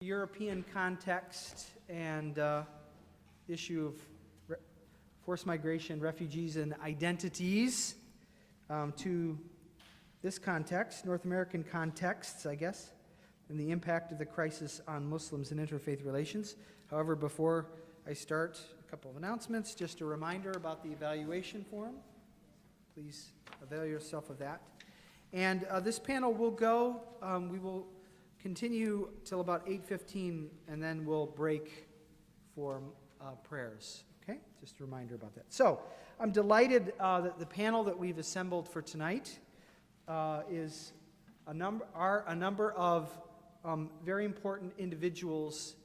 European context and issue of forced migration, refugees, and identities to this context, North American contexts, I guess, and the impact of the crisis on Muslims and interfaith relations. However, before I start, a couple of announcements. Just a reminder about the evaluation form. Please avail yourself of that. And this panel will go, we will continue till about 8:15, and then we'll break for prayers. Okay? Just a reminder about that. So, I'm delighted that the panel that we've assembled for tonight is a number of very important individuals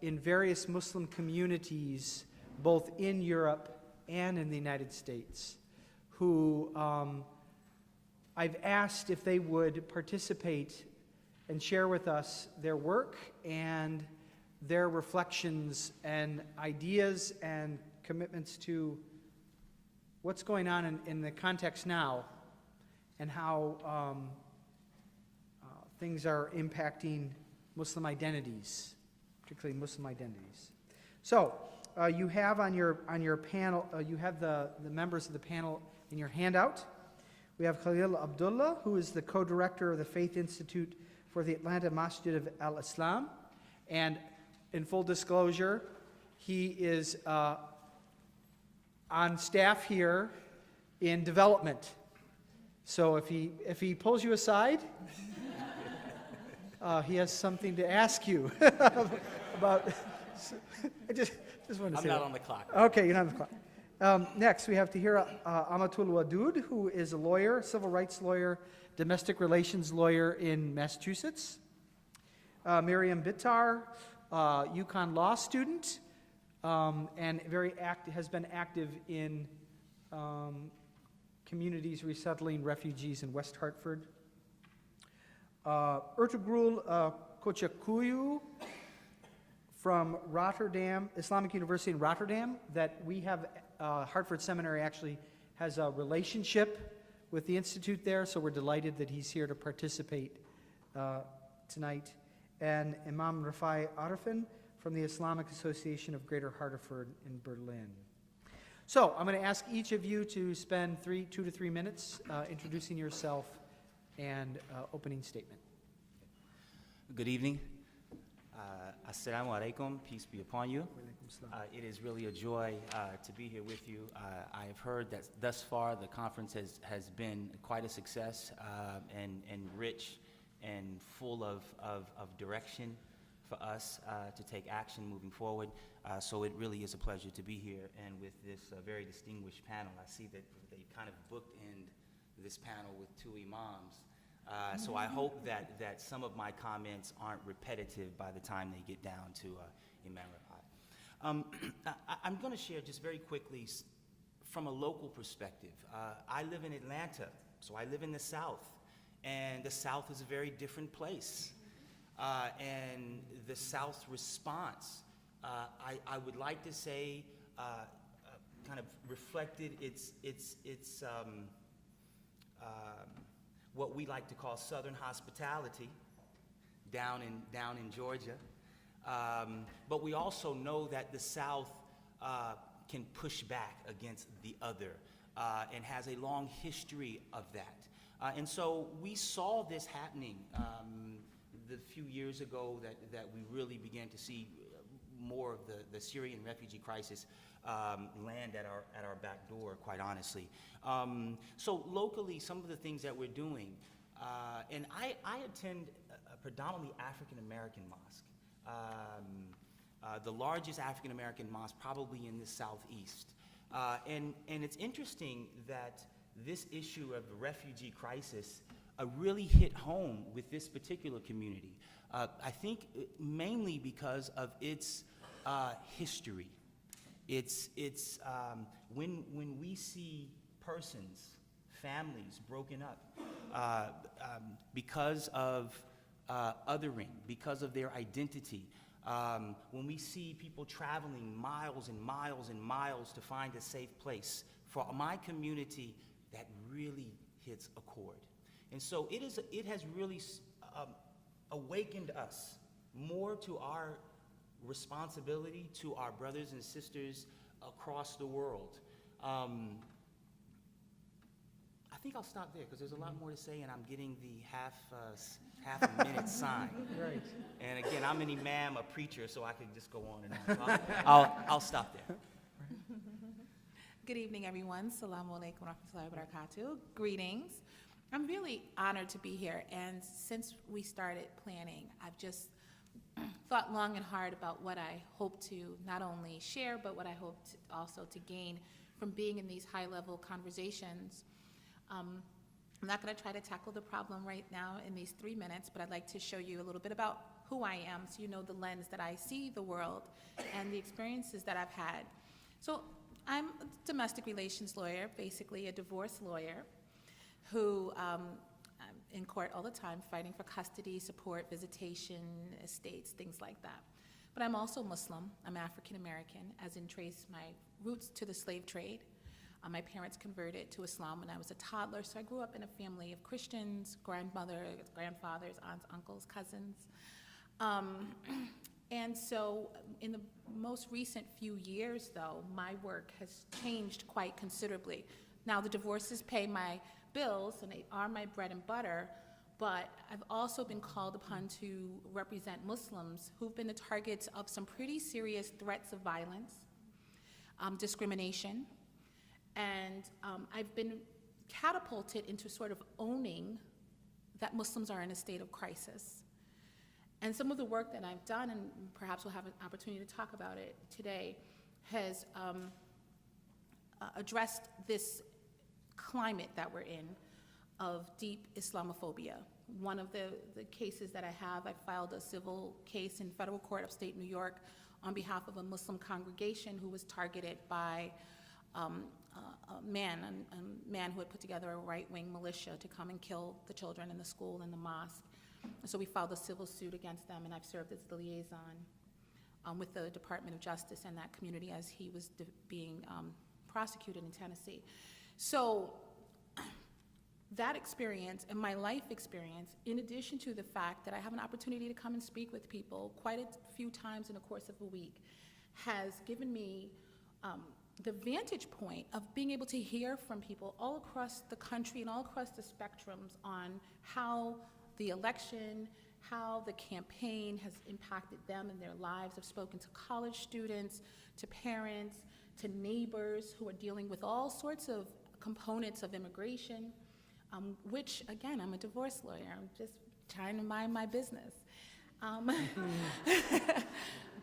in various Muslim communities, both in Europe and in the United States, who I've asked if they would participate and share with us their work and their reflections and ideas and commitments to what's going on in the context now and how things are impacting Muslim identities, particularly Muslim identities. So, you have on your panel, you have the members of the panel in your handout. We have Khalil Abdullah, who is the co-director of the Faith Institute for the Atlanta Masjid of Al-Islam. And in full disclosure, he is on staff here in development. So if he pulls you aside, he has something to ask you about. I just want to say I'm not on the clock. Okay, you're not on the clock. Next, we have Tahriah Amatul-Wadud, who is a lawyer, civil rights lawyer, domestic relations lawyer in Massachusetts. Maryam Bitar, UConn law student, and has been active in communities resettling refugees in West Hartford. Ertugrul Gokcekuyu from Rotterdam, Islamic University in Rotterdam, that we have, Hartford Seminary actually has a relationship with the Institute there, so we're delighted that he's here to participate tonight. And Imam Refai Arefin from the Islamic Association of Greater Hartford in Berlin. So I'm going to ask each of you to spend 2 to 3 minutes introducing yourself and opening statement. Good evening. Assalamu alaikum, peace be upon you. It is really a joy to be here with you. I have heard that thus far the conference has been quite a success and rich and full of direction for us to take action moving forward. So it really is a pleasure to be here, and with this very distinguished panel. I see that they kind of bookend this panel with 2 imams. So I hope that some of my comments aren't repetitive by the time they get down to Imam Refai. I'm going to share just very quickly from a local perspective. I live in Atlanta, so I live in the South, and the South is a very different place. And the South's response, I would like to say, kind of reflected its what we like to call Southern hospitality down in Georgia. But we also know that the South can push back against the other and has a long history of that. And so we saw this happening the few years ago that we really began to see more of the Syrian refugee crisis land at our back door, quite honestly. So locally, some of the things that we're doing, and I attend a predominantly African-American mosque, the largest African-American mosque probably in the Southeast. And it's interesting that this issue of the refugee crisis really hit home with this particular community. I think mainly because of its history. It's when we see persons, families broken up because of othering, because of their identity. When we see people traveling miles and miles and miles to find a safe place, for my community, that really hits a chord. And so it has really awakened us more to our responsibility to our brothers and sisters across the world. I think I'll stop there because there's a lot more to say, and I'm getting the half a minute sign. Right. And again, I'm an imam, a preacher, so I could just go on and on. So I'll stop there. Good evening, everyone. Assalamu alaikum wa rahmatullahi wa barakatuh. Greetings. I'm really honored to be here, and since we started planning, I've just thought long and hard about what I hope to not only share, but what I hope to also to gain from being in these high-level conversations. I'm not going to try to tackle the problem right now in these 3 minutes, but I'd like to show you a little bit about who I am so you know the lens that I see the world and the experiences that I've had. So I'm a domestic relations lawyer, basically a divorce lawyer, who I'm in court all the time fighting for custody, support, visitation, estates, things like that. But I'm also Muslim. I'm African American, as in trace my roots to the slave trade. My parents converted to Islam when I was a toddler, so I grew up in a family of Christians, grandmothers, grandfathers, aunts, uncles, cousins. And so in the most recent few years, though, my work has changed quite considerably. Now, the divorces pay my bills, and they are my bread and butter, but I've also been called upon to represent Muslims who've been the targets of some pretty serious threats of violence, discrimination, and I've been catapulted into sort of owning that Muslims are in a state of crisis. And some of the work that I've done, and perhaps we'll have an opportunity to talk about it today, has addressed this climate that we're in of deep Islamophobia. One of the cases that I filed a civil case in federal court upstate New York on behalf of a Muslim congregation who was targeted by a man who had put together a right-wing militia to come and kill the children in the school and the mosque. So we filed a civil suit against them, and I've served as the liaison with the Department of Justice and that community as he was being prosecuted in Tennessee. So that experience and my life experience, in addition to the fact that I have an opportunity to come and speak with people quite a few times in the course of a week, has given me the vantage point of being able to hear from people all across the country and all across the spectrums on how the election, how the campaign has impacted them in their lives. I've spoken to college students, to parents, to neighbors who are dealing with all sorts of components of immigration, which, again, I'm a divorce lawyer. I'm just trying to mind my business.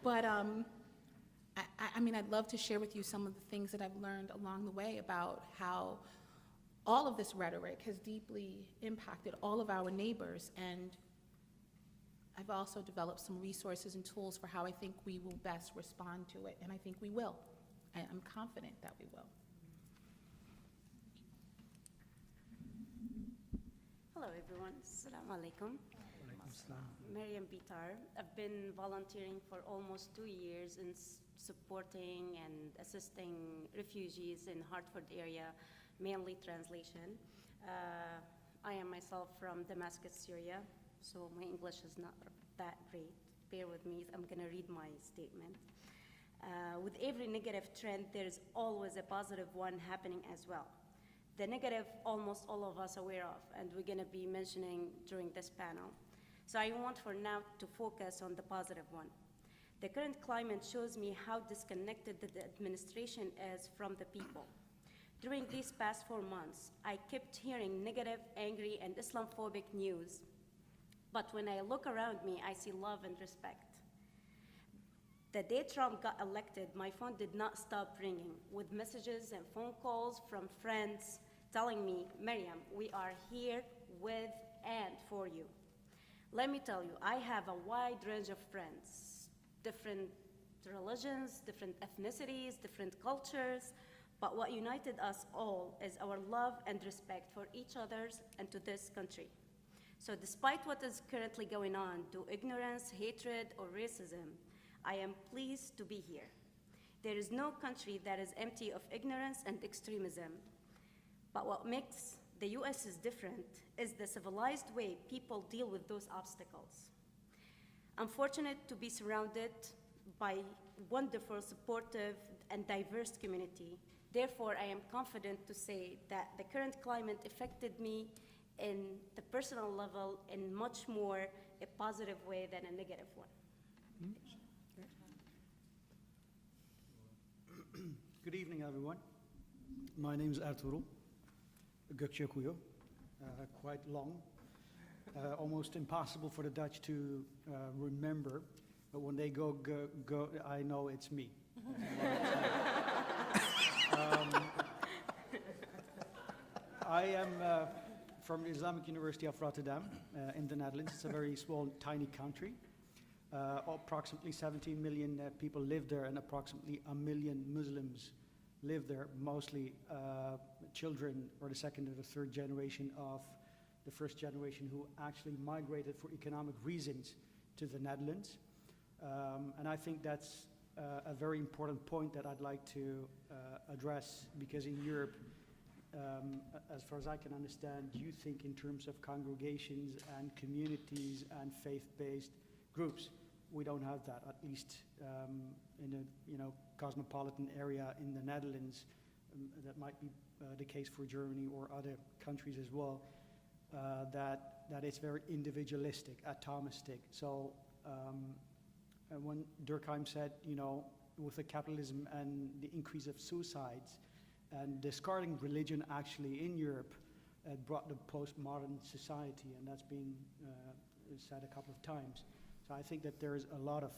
But I mean, I'd love to share with you some of the things that I've learned along the way about how all of this rhetoric has deeply impacted all of our neighbors, and I've also developed some resources and tools for how I think we will best respond to it, and I think we will. I'm confident that we will. Hello, everyone. Assalamu alaikum. Maryam Bitar. I've been volunteering for almost 2 years in supporting and assisting refugees in Hartford area, mainly translation. I am myself from Damascus, Syria, so my English is not that great. Bear with me, I'm gonna read my statement. With every negative trend, there's always a positive one happening as well. The negative, almost all of us are aware of, and we're gonna be mentioning during this panel. So I want for now to focus on the positive one. The current climate shows me how disconnected the administration is from the people. During these past 4 months, I kept hearing negative, angry, and Islamophobic news. But when I look around me, I see love and respect. The day Trump got elected, my phone did not stop ringing with messages and phone calls from friends telling me, Maryam, we are here with and for you. Let me tell you, I have a wide range of friends, different religions, different ethnicities, different cultures, but what united us all is our love and respect for each other and to this country. So despite what is currently going on, to ignorance, hatred, or racism, I am pleased to be here. There is no country that is empty of ignorance and extremism. But what makes the US is different is the civilized way people deal with those obstacles. I'm fortunate to be surrounded by wonderful, supportive, and diverse community. Therefore, I am confident to say that the current climate affected me in the personal level in much more a positive way than a negative one. Good evening, everyone. My name is Ertugrul, Gokcekuyu, quite long, almost impossible for the Dutch to remember, but when they go, I know it's me. I am from the Islamic University of Rotterdam in the Netherlands. It's a very small, tiny country. Approximately 17 million people live there, and approximately 1 million Muslims live there, mostly children or the second or the third generation of the first generation who actually migrated for economic reasons to the Netherlands. And I think that's a very important point that I'd like to address, because in Europe, as far as I can understand, you think in terms of congregations and communities and faith-based groups. We don't have that, at least in a cosmopolitan area in the Netherlands. That might be the case for Germany or other countries as well. That it's very individualistic, atomistic. So when Durkheim said, with the capitalism and the increase of suicides and discarding religion actually in Europe, it brought the postmodern society, and that's been said a couple of times. So I think that there is a lot of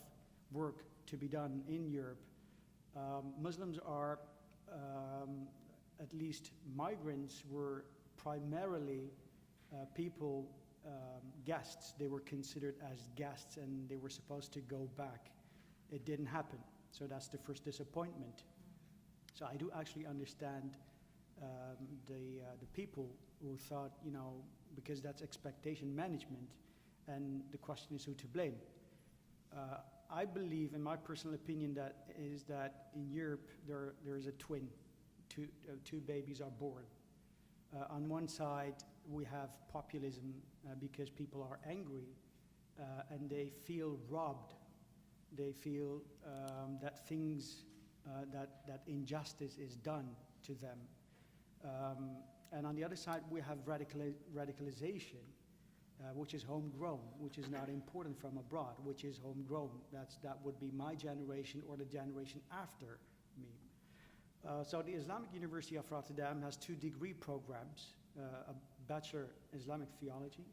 work to be done in Europe. Muslims are, at least migrants, were primarily people, guests. They were considered as guests, and they were supposed to go back. It didn't happen, so that's the first disappointment. So I do actually understand the people who thought, because that's expectation management, and the question is who to blame. I believe, in my personal opinion, that in Europe there is a twin. Two babies are born. On one side, we have populism because people are angry and they feel robbed. They feel that things, that injustice is done to them. And on the other side, we have radicalization, which is homegrown, which is not imported from abroad, which is homegrown. That would be my generation or the generation after me. So the Islamic University of Rotterdam has 2 degree programs, a Bachelor Islamic Theology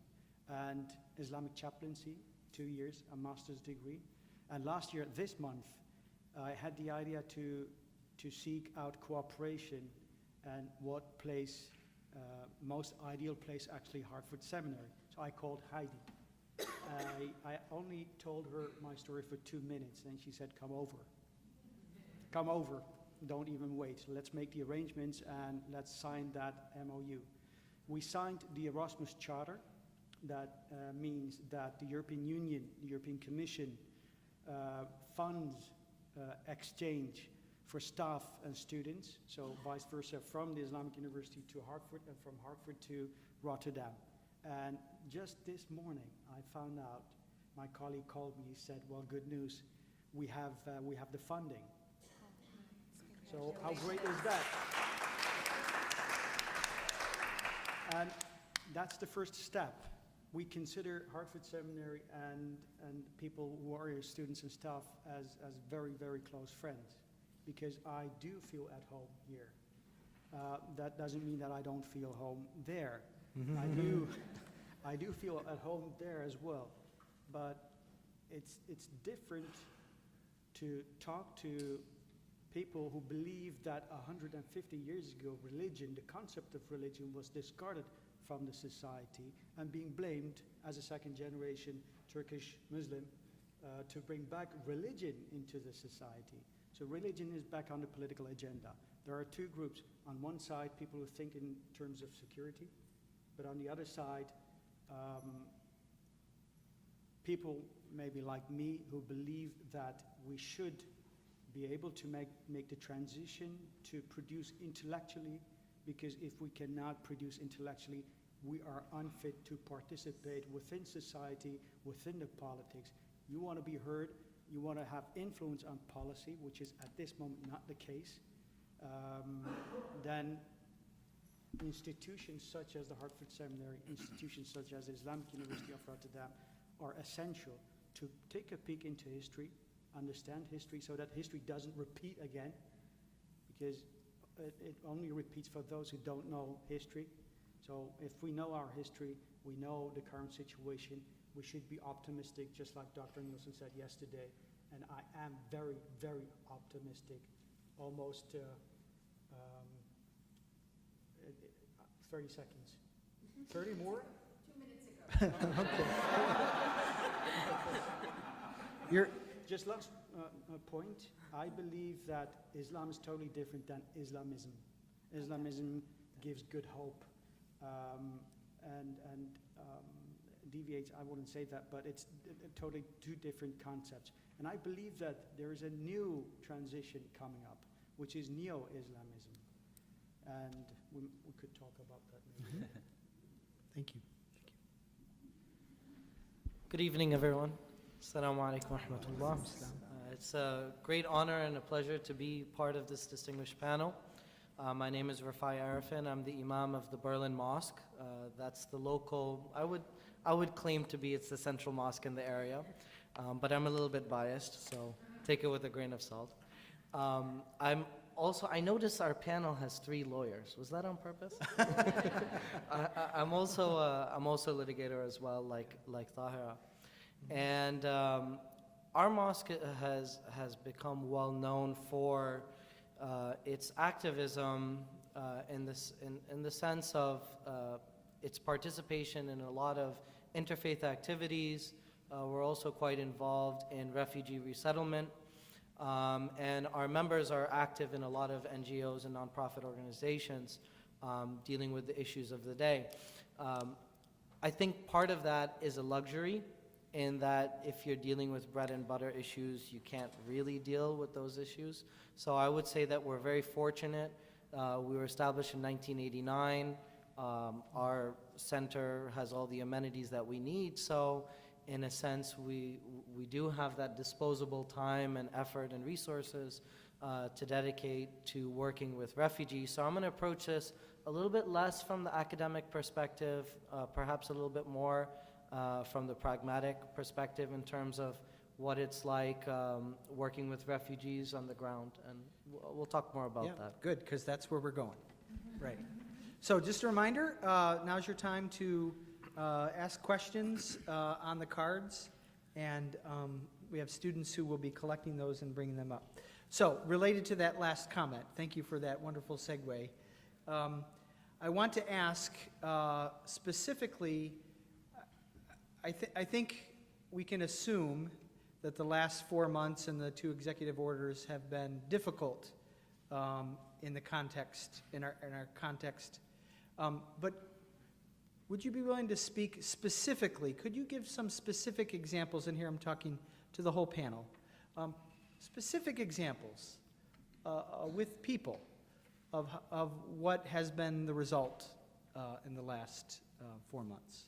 and Islamic Chaplaincy, 2 years, a master's degree. And last year, this month, I had the idea to seek out cooperation and what place, most ideal place, actually Hartford Seminary. So I called Heidi. I only told her my story for 2 minutes, and she said, come over. Come over, don't even wait. So let's make the arrangements and let's sign that MOU. We signed the Erasmus Charter. That means that the European Union, the European Commission, funds exchange for staff and students, so vice versa, from the Islamic University to Hartford and from Hartford to Rotterdam. And just this morning, I found out, my colleague called me, he said, well, good news, we have the funding. So how great is that? And that's the first step. We consider Hartford Seminary and people who are your students and staff as very, very close friends, because I do feel at home here. That doesn't mean that I don't feel home there. I do feel at home there as well, but it's different to talk to people who believe that 150 years ago religion, the concept of religion, was discarded from the society and being blamed as a second generation Turkish Muslim to bring back religion into the society. So religion is back on the political agenda. There are 2 groups. On one side, people who think in terms of security, but on the other side, people maybe like me who believe that we should be able to make the transition to produce intellectually, because if we cannot produce intellectually, we are unfit to participate within society, within the politics, you want to be heard, you want to have influence on policy, which is at this moment not the case, then institutions such as the Hartford Seminary, institutions such as Islamic University of Rotterdam are essential to take a peek into history, understand history so that history doesn't repeat again, because it only repeats for those who don't know history. So if we know our history, we know the current situation, we should be optimistic, just like Dr. Nielsen said yesterday. And I am very, very optimistic, almost 30 seconds. 30 more? 2 minutes ago. You're, Just last point, I believe that Islam is totally different than Islamism. Islamism gives good hope and deviates, I wouldn't say that, but it's totally two different concepts. And I believe that there is a new transition coming up, which is neo-Islamism. And we could talk about that maybe. thank you. Good evening, everyone. Assalamu alaikum wa rahmatullah. It's a great honor and a pleasure to be part of this distinguished panel. My name is Refai Arefin. I'm the Imam of the Berlin Mosque. That's the local, I would claim to be, it's the central mosque in the area. But I'm a little bit biased, so take it with a grain of salt. I noticed our panel has 3 lawyers. Was that on purpose? I'm also a litigator as well, like Tahriah. And our mosque has become well known for its activism in the sense of its participation in a lot of interfaith activities. We're also quite involved in refugee resettlement. And our members are active in a lot of NGOs and nonprofit organizations dealing with the issues of the day. I think part of that is a luxury, in that if you're dealing with bread and butter issues, you can't really deal with those issues. So I would say that we're very fortunate. We were established in 1989. Our center has all the amenities that we need. So in a sense, we do have that disposable time and effort and resources to dedicate to working with refugees. So I'm going to approach this a little bit less from the academic perspective, perhaps a little bit more from the pragmatic perspective in terms of what it's like working with refugees on the ground. And we'll talk more about that. Good, because that's where we're going. Right. So just a reminder, now's your time to ask questions on the cards, and we have students who will be collecting those and bringing them up. So related to that last comment, thank you for that wonderful segue. I want to ask specifically, I think we can assume that the last 4 months and the 2 executive orders have been difficult in the context, in our context. But would you be willing to speak specifically? Could you give some specific examples? And here I'm talking to the whole panel. Specific examples with people of what has been the result in the last 4 months.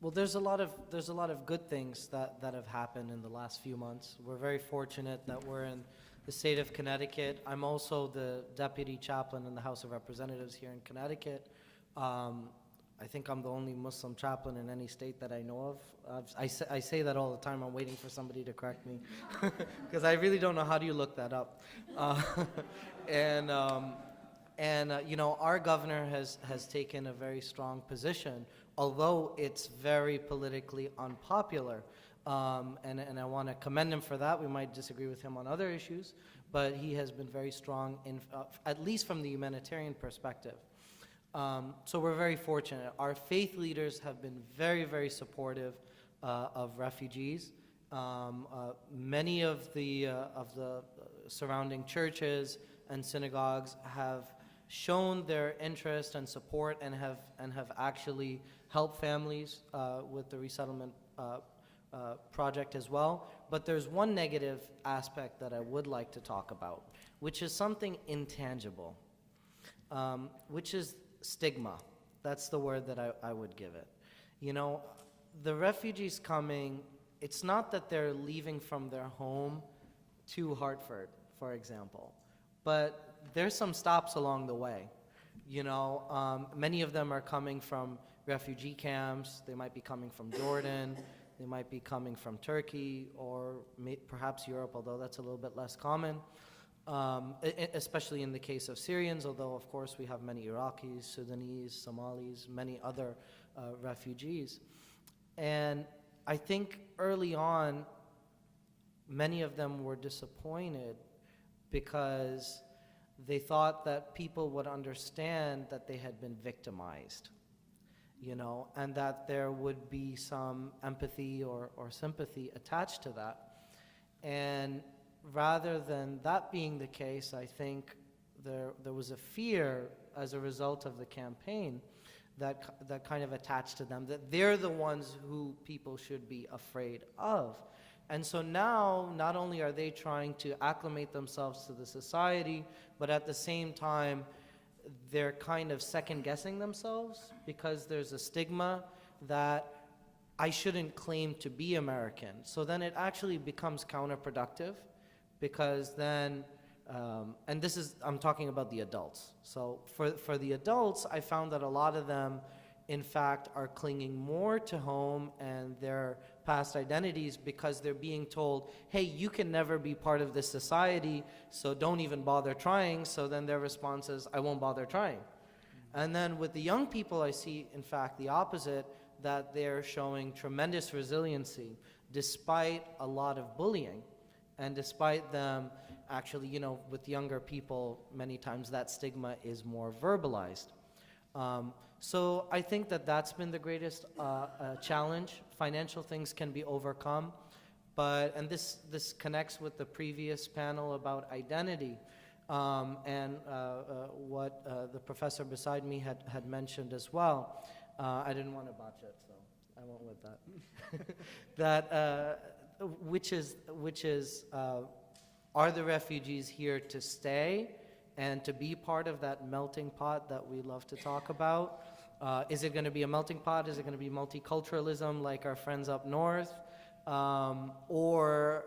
Well, there's a lot of good things that have happened in the last few months. We're very fortunate that we're in the state of Connecticut. I'm also the deputy chaplain in the House of Representatives here in Connecticut. I think I'm the only Muslim chaplain in any state that I know of. I say that all the time. I'm waiting for somebody to correct me because I really don't know how do you look that up. You know, our governor has taken a very strong position, although it's very politically unpopular. And I want to commend him for that. We might disagree with him on other issues, but he has been very strong, at least from the humanitarian perspective. So we're very fortunate. Our faith leaders have been very, very supportive of refugees. Many of the surrounding churches and synagogues have shown their interest and support and have actually helped families with the resettlement project as well. But there's one negative aspect that I would like to talk about, which is something intangible, which is stigma. That's the word that I would give it. You know, the refugees coming, it's not that they're leaving from their home to Hartford, for example, but there's some stops along the way. You know, many of them are coming from refugee camps. They might be coming from Jordan. They might be coming from Turkey or perhaps Europe, although that's a little bit less common, especially in the case of Syrians, although of course we have many Iraqis, Sudanese, Somalis, many other refugees. And I think early on, many of them were disappointed because they thought that people would understand that they had been victimized, you know, and that there would be some empathy or sympathy attached to that. And rather than that being the case, I think there was a fear as a result of the campaign that kind of attached to them, that they're the ones who people should be afraid of. And so now, not only are they trying to acclimate themselves to the society, but at the same time, they're kind of second-guessing themselves because there's a stigma that I shouldn't claim to be American. So then it actually becomes counterproductive because then, and this is, I'm talking about the adults. So for the adults, I found that a lot of them, in fact, are clinging more to home and their past identities because they're being told, hey, you can never be part of this society, so don't even bother trying. So then their response is, I won't bother trying. And then with the young people, I see, in fact, the opposite, that they're showing tremendous resiliency despite a lot of bullying. And despite them actually, you know, with younger people, many times that stigma is more verbalized. So I think that that's been the greatest challenge. Financial things can be overcome, and this connects with the previous panel about identity, and what the professor beside me had mentioned as well. I didn't want to botch it, so I won't with that. Which is, are the refugees here to stay and to be part of that melting pot that we love to talk about? Is it going to be a melting pot? Is it going to be multiculturalism like our friends up north? Or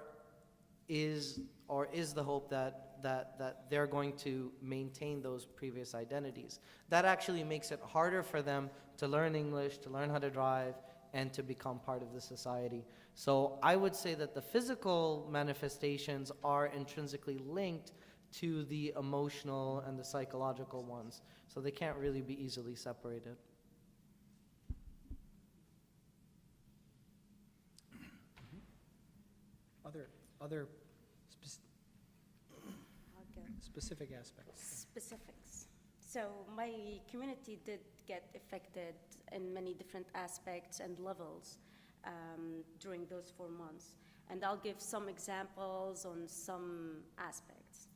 is the hope that they're going to maintain those previous identities? That actually makes it harder for them to learn English, to learn how to drive, and to become part of the society. So I would say that the physical manifestations are intrinsically linked to the emotional and the psychological ones. So they can't really be easily separated. Other specific aspects. Specifics. So my community did get affected in many different aspects and levels during those 4 months. And I'll give some examples on some aspects.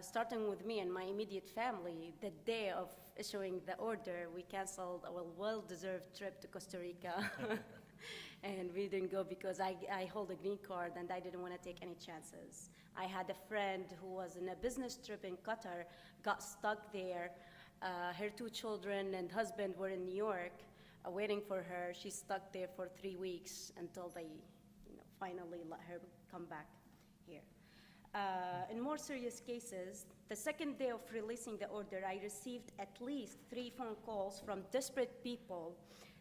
Starting with me and my immediate family, the day of issuing the order, we canceled our well-deserved trip to Costa Rica. And we didn't go because I hold a green card and I didn't want to take any chances. I had a friend who was in a business trip in Qatar, got stuck there. Her 2 children and husband were in New York waiting for her. She's stuck there for 3 weeks until they finally let her come back here. In more serious cases, the second day of releasing the order, I received at least 3 phone calls from desperate people.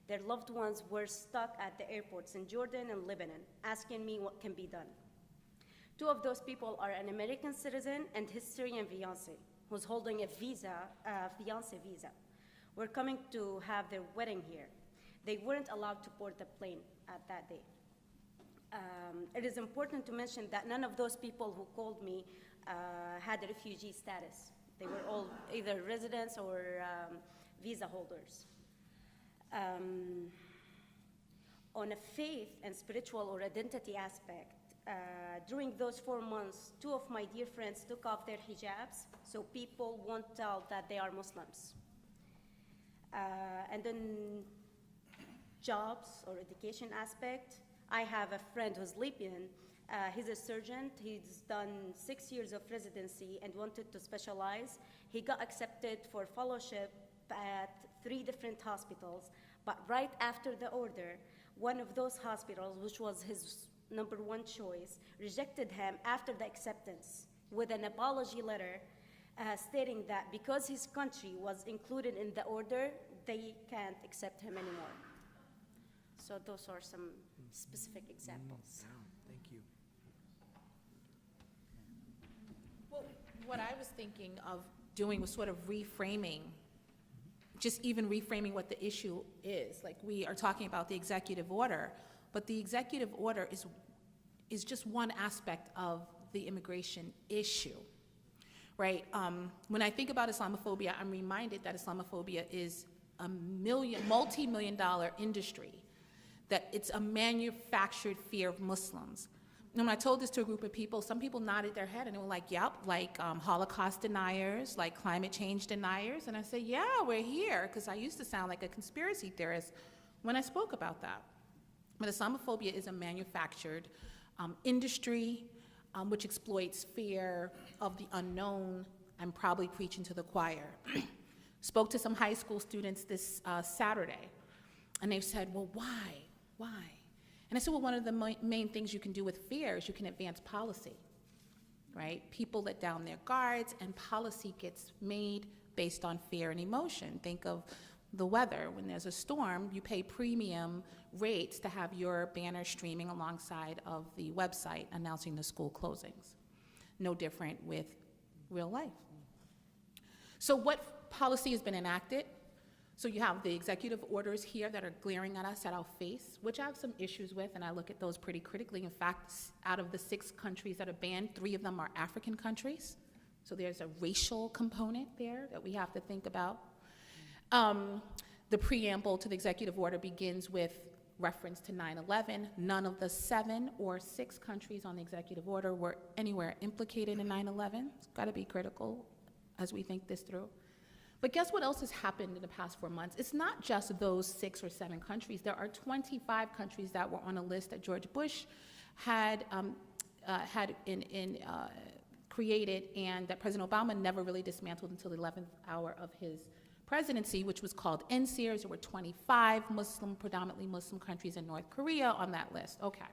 Their loved ones were stuck at the airports in Jordan and Lebanon, asking me what can be done. 2 of those people are an American citizen and his Syrian fiancé, who's holding a fiancé visa. We're coming to have their wedding here. They weren't allowed to board the plane at that day. It is important to mention that none of those people who called me had a refugee status. They were all either residents or visa holders. On a faith and spiritual or identity aspect, during those 4 months, 2 of my dear friends took off their hijabs so people won't tell that they are Muslims. And then jobs or education aspect, I have a friend who's Libyan. He's a surgeon. He's done 6 years of residency and wanted to specialize. He got accepted for fellowship at 3 different hospitals, but right after the order, one of those hospitals, which was his #1 choice, rejected him after the acceptance with an apology letter stating that because his country was included in the order, they can't accept him anymore. So those are some specific examples. Thank you. Well, what I was thinking of doing was sort of reframing, just even reframing what the issue is. Like, we are talking about the executive order, but the executive order is just one aspect of the immigration issue, right? When I think about Islamophobia, I'm reminded that Islamophobia is a multi-million-dollar industry, that it's a manufactured fear of Muslims. And when I told this to a group of people, some people nodded their head and they were like, yep, like Holocaust deniers, like climate change deniers. And I said, yeah, we're here, because I used to sound like a conspiracy theorist when I spoke about that. But Islamophobia is a manufactured industry which exploits fear of the unknown. I'm probably preaching to the choir. Spoke to some high school students this Saturday, and they said, well, why? Why? And I said, well, one of the main things you can do with fear is you can advance policy, right? People let down their guards, and policy gets made based on fear and emotion. Think of the weather. When there's a storm, you pay premium rates to have your banner streaming alongside of the website announcing the school closings. No different with real life. So what policy has been enacted? So you have the executive orders here that are glaring at us, at our face, which I have some issues with, and I look at those pretty critically. In fact, out of the 6 countries that are banned, 3 of them are African countries. So there's a racial component there that we have to think about. The preamble to the executive order begins with reference to 9/11. None of the 7 or 6 countries on the executive order were anywhere implicated in 9/11. It's got to be critical as we think this through. But guess what else has happened in the past 4 months? It's not just those 6 or 7 countries. There are 25 countries that were on a list that George Bush had created, and that President Obama never really dismantled until the 11th hour of his presidency, which was called NSEERS. There were 25 predominantly Muslim countries in North Korea on that list. Okay,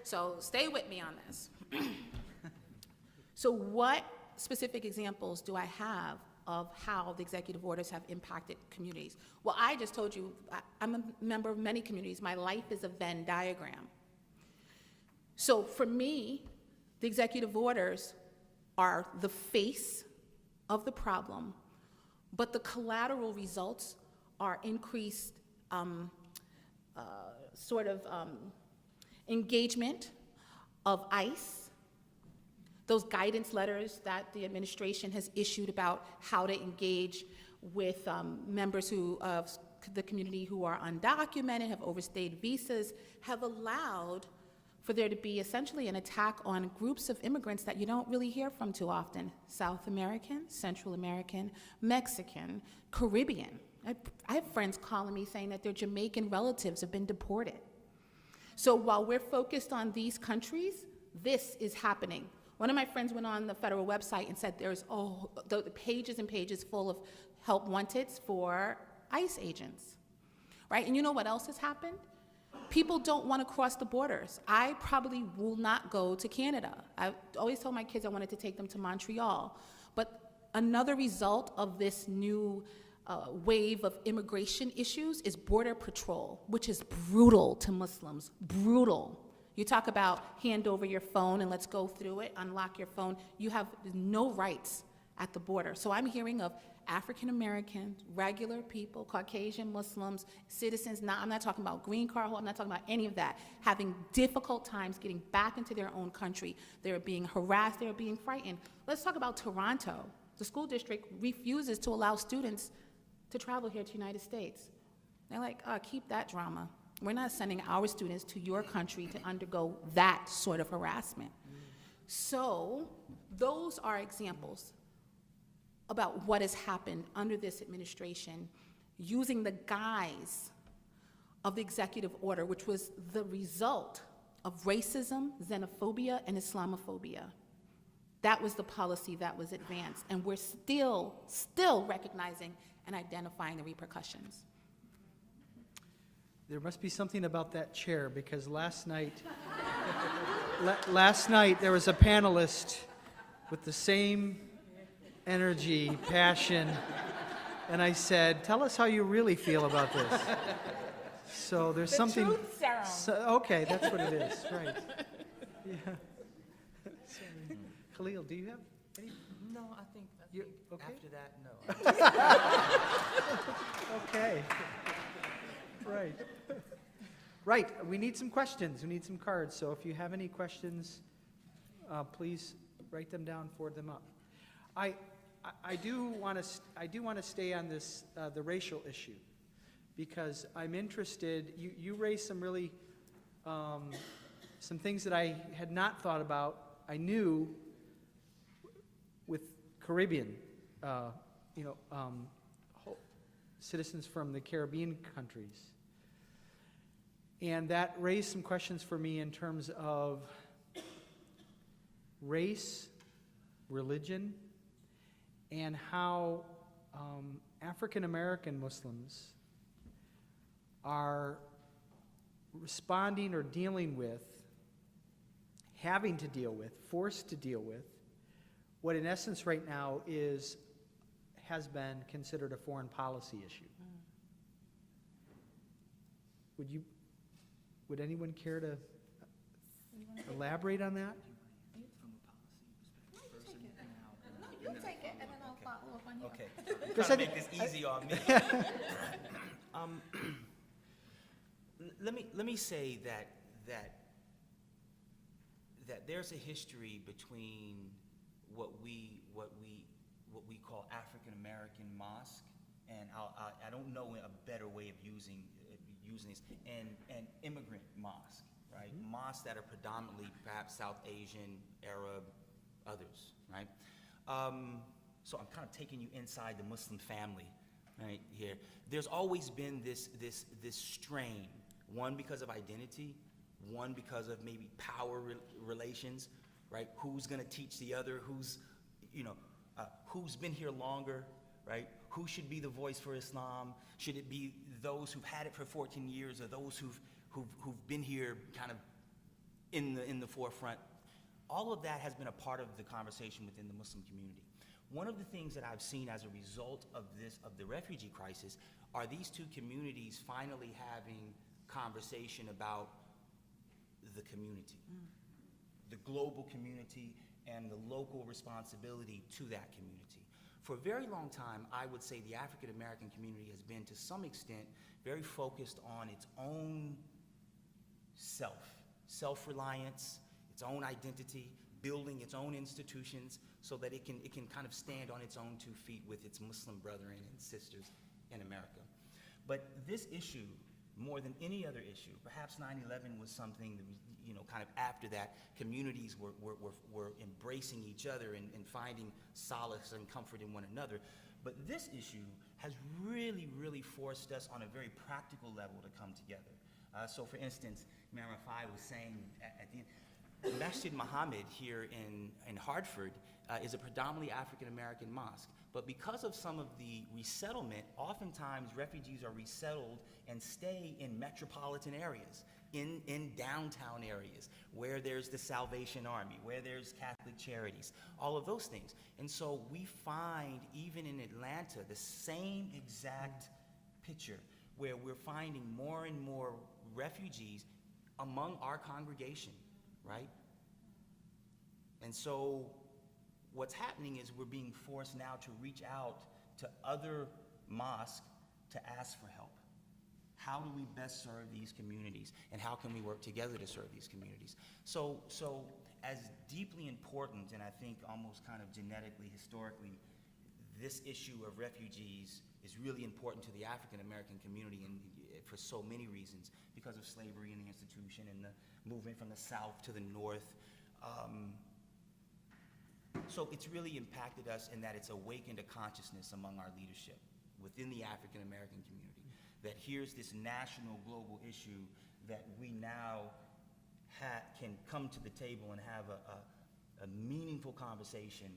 so stay with me on this. So what specific examples do I have of how the executive orders have impacted communities? Well, I just told you, I'm a member of many communities. My life is a Venn diagram. So for me, the executive orders are the face of the problem, but the collateral results are increased engagement of ICE, those guidance letters that the administration has issued about how to engage with members of the community who are undocumented, have overstayed visas, have allowed for there to be essentially an attack on groups of immigrants that you don't really hear from too often: South American, Central American, Mexican, Caribbean. I have friends calling me saying that their Jamaican relatives have been deported. So while we're focused on these countries, this is happening. One of my friends went on the federal website and said there's the pages and pages full of help wanteds for ICE agents, right? And you know what else has happened? People don't want to cross the borders. I probably will not go to Canada. I always told my kids I wanted to take them to Montreal. But another result of this new wave of immigration issues is border patrol, which is brutal to Muslims, brutal. You talk about hand over your phone and let's go through it, unlock your phone. You have no rights at the border. So I'm hearing of African Americans, regular people, Caucasian Muslims, citizens, I'm not talking about green card holders, I'm not talking about any of that, having difficult times getting back into their own country. They're being harassed, they're being frightened. Let's talk about Toronto. The school district refuses to allow students to travel here to the United States. They're like, keep that drama. We're not sending our students to your country to undergo that sort of harassment. So those are examples about what has happened under this administration using the guise of the executive order, which was the result of racism, xenophobia, and Islamophobia. That was the policy that was advanced, and we're still recognizing and identifying the repercussions. There must be something about that chair, because last night, last night there was a panelist with the same energy, passion, and I said, "Tell us how you really feel about this." So there's something. Truth serum. Okay, that's what it is, right? Yeah. Sorry. Khalil, do you have any? No, I think You- okay. after that, no. Okay. Right. Right. We need some questions. We need some cards. So if you have any questions, please write them down, forward them up. I do want to stay on this the racial issue, because I'm interested. You raised some really some things that I had not thought about. I knew with Caribbean, citizens from the Caribbean countries. And that raised some questions for me in terms of race, religion, and how African American Muslims are responding or dealing with, having to deal with, forced to deal with, what in essence right now has been considered a foreign policy issue. Would anyone care to elaborate on that? You take it, and then I'll follow up on you. Okay. Because Trying to make this easy on me. Let me say that there's a history between what we call African American mosque, and I don't know a better way of using this, and immigrant mosque, right? Mm-hmm. Mosques that are predominantly perhaps South Asian, Arab, others, right? So I'm kind of taking you inside the Muslim family, right here. There's always been this strain, one because of identity, one because of maybe power relations, right? Who's going to teach the other? Who's been here longer, right? Who should be the voice for Islam? Should it be those who've had it for 14 years, or those who've been here kind of in the forefront? All of that has been a part of the conversation within the Muslim community. One of the things that I've seen as a result of the refugee crisis, are these two communities finally having conversation about the community, the global community, and the local responsibility to that community. For a very long time, I would say the African American community has been, to some extent, very focused on its own self-reliance, its own identity, building its own institutions so that it can kind of stand on its own 2 feet with its Muslim brethren and sisters in America. But this issue, more than any other issue, perhaps 9/11 was something that was, kind of after that, communities were embracing each other and finding solace and comfort in one another. But this issue has really, really forced us on a very practical level to come together. So for instance, Imam Refai was saying at the end, Masjid Muhammad here in Hartford is a predominantly African American mosque. But because of some of the resettlement, oftentimes refugees are resettled and stay in metropolitan areas, in downtown areas, where there's the Salvation Army, where there's Catholic Charities, all of those things. And so we find, even in Atlanta, the same exact picture, where we're finding more and more refugees among our congregation, right? And so what's happening is we're being forced now to reach out to other mosques to ask for help. How do we best serve these communities, and how can we work together to serve these communities? So as deeply important, and I think almost kind of genetically, historically, this issue of refugees is really important to the African American community, and for so many reasons, because of slavery and the institution and the movement from the South to the North. So it's really impacted us in that it's awakened a consciousness among our leadership within the African American community, that here's this national global issue that we now can come to the table and have a meaningful conversation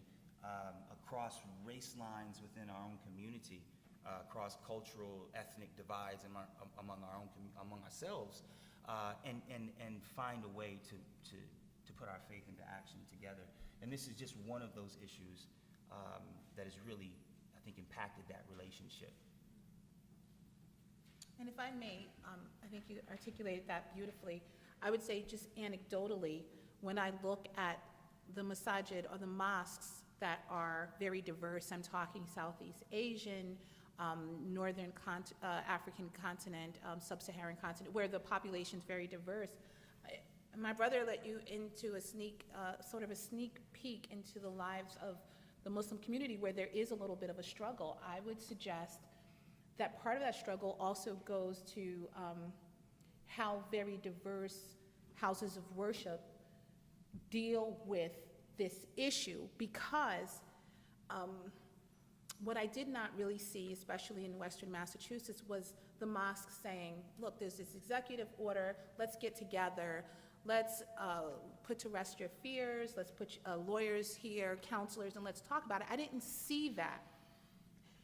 across race lines within our own community, across cultural, ethnic divides among ourselves, and find a way to put our faith into action together. And this is just one of those issues that has really, I think, impacted that relationship. And if I may, I think you articulated that beautifully. I would say just anecdotally, when I look at the masajid or the mosques that are very diverse, I'm talking Southeast Asian, Northern African continent, Sub-Saharan continent, where the population's very diverse. My brother let you into a sort of a sneak peek into the lives of the Muslim community where there is a little bit of a struggle. I would suggest that part of that struggle also goes to how very diverse houses of worship deal with this issue, because what I did not really see, especially in Western Massachusetts, was the mosque saying, look, there's this executive order, let's get together, let's put to rest your fears, let's put lawyers here, counselors, and let's talk about it. I didn't see that.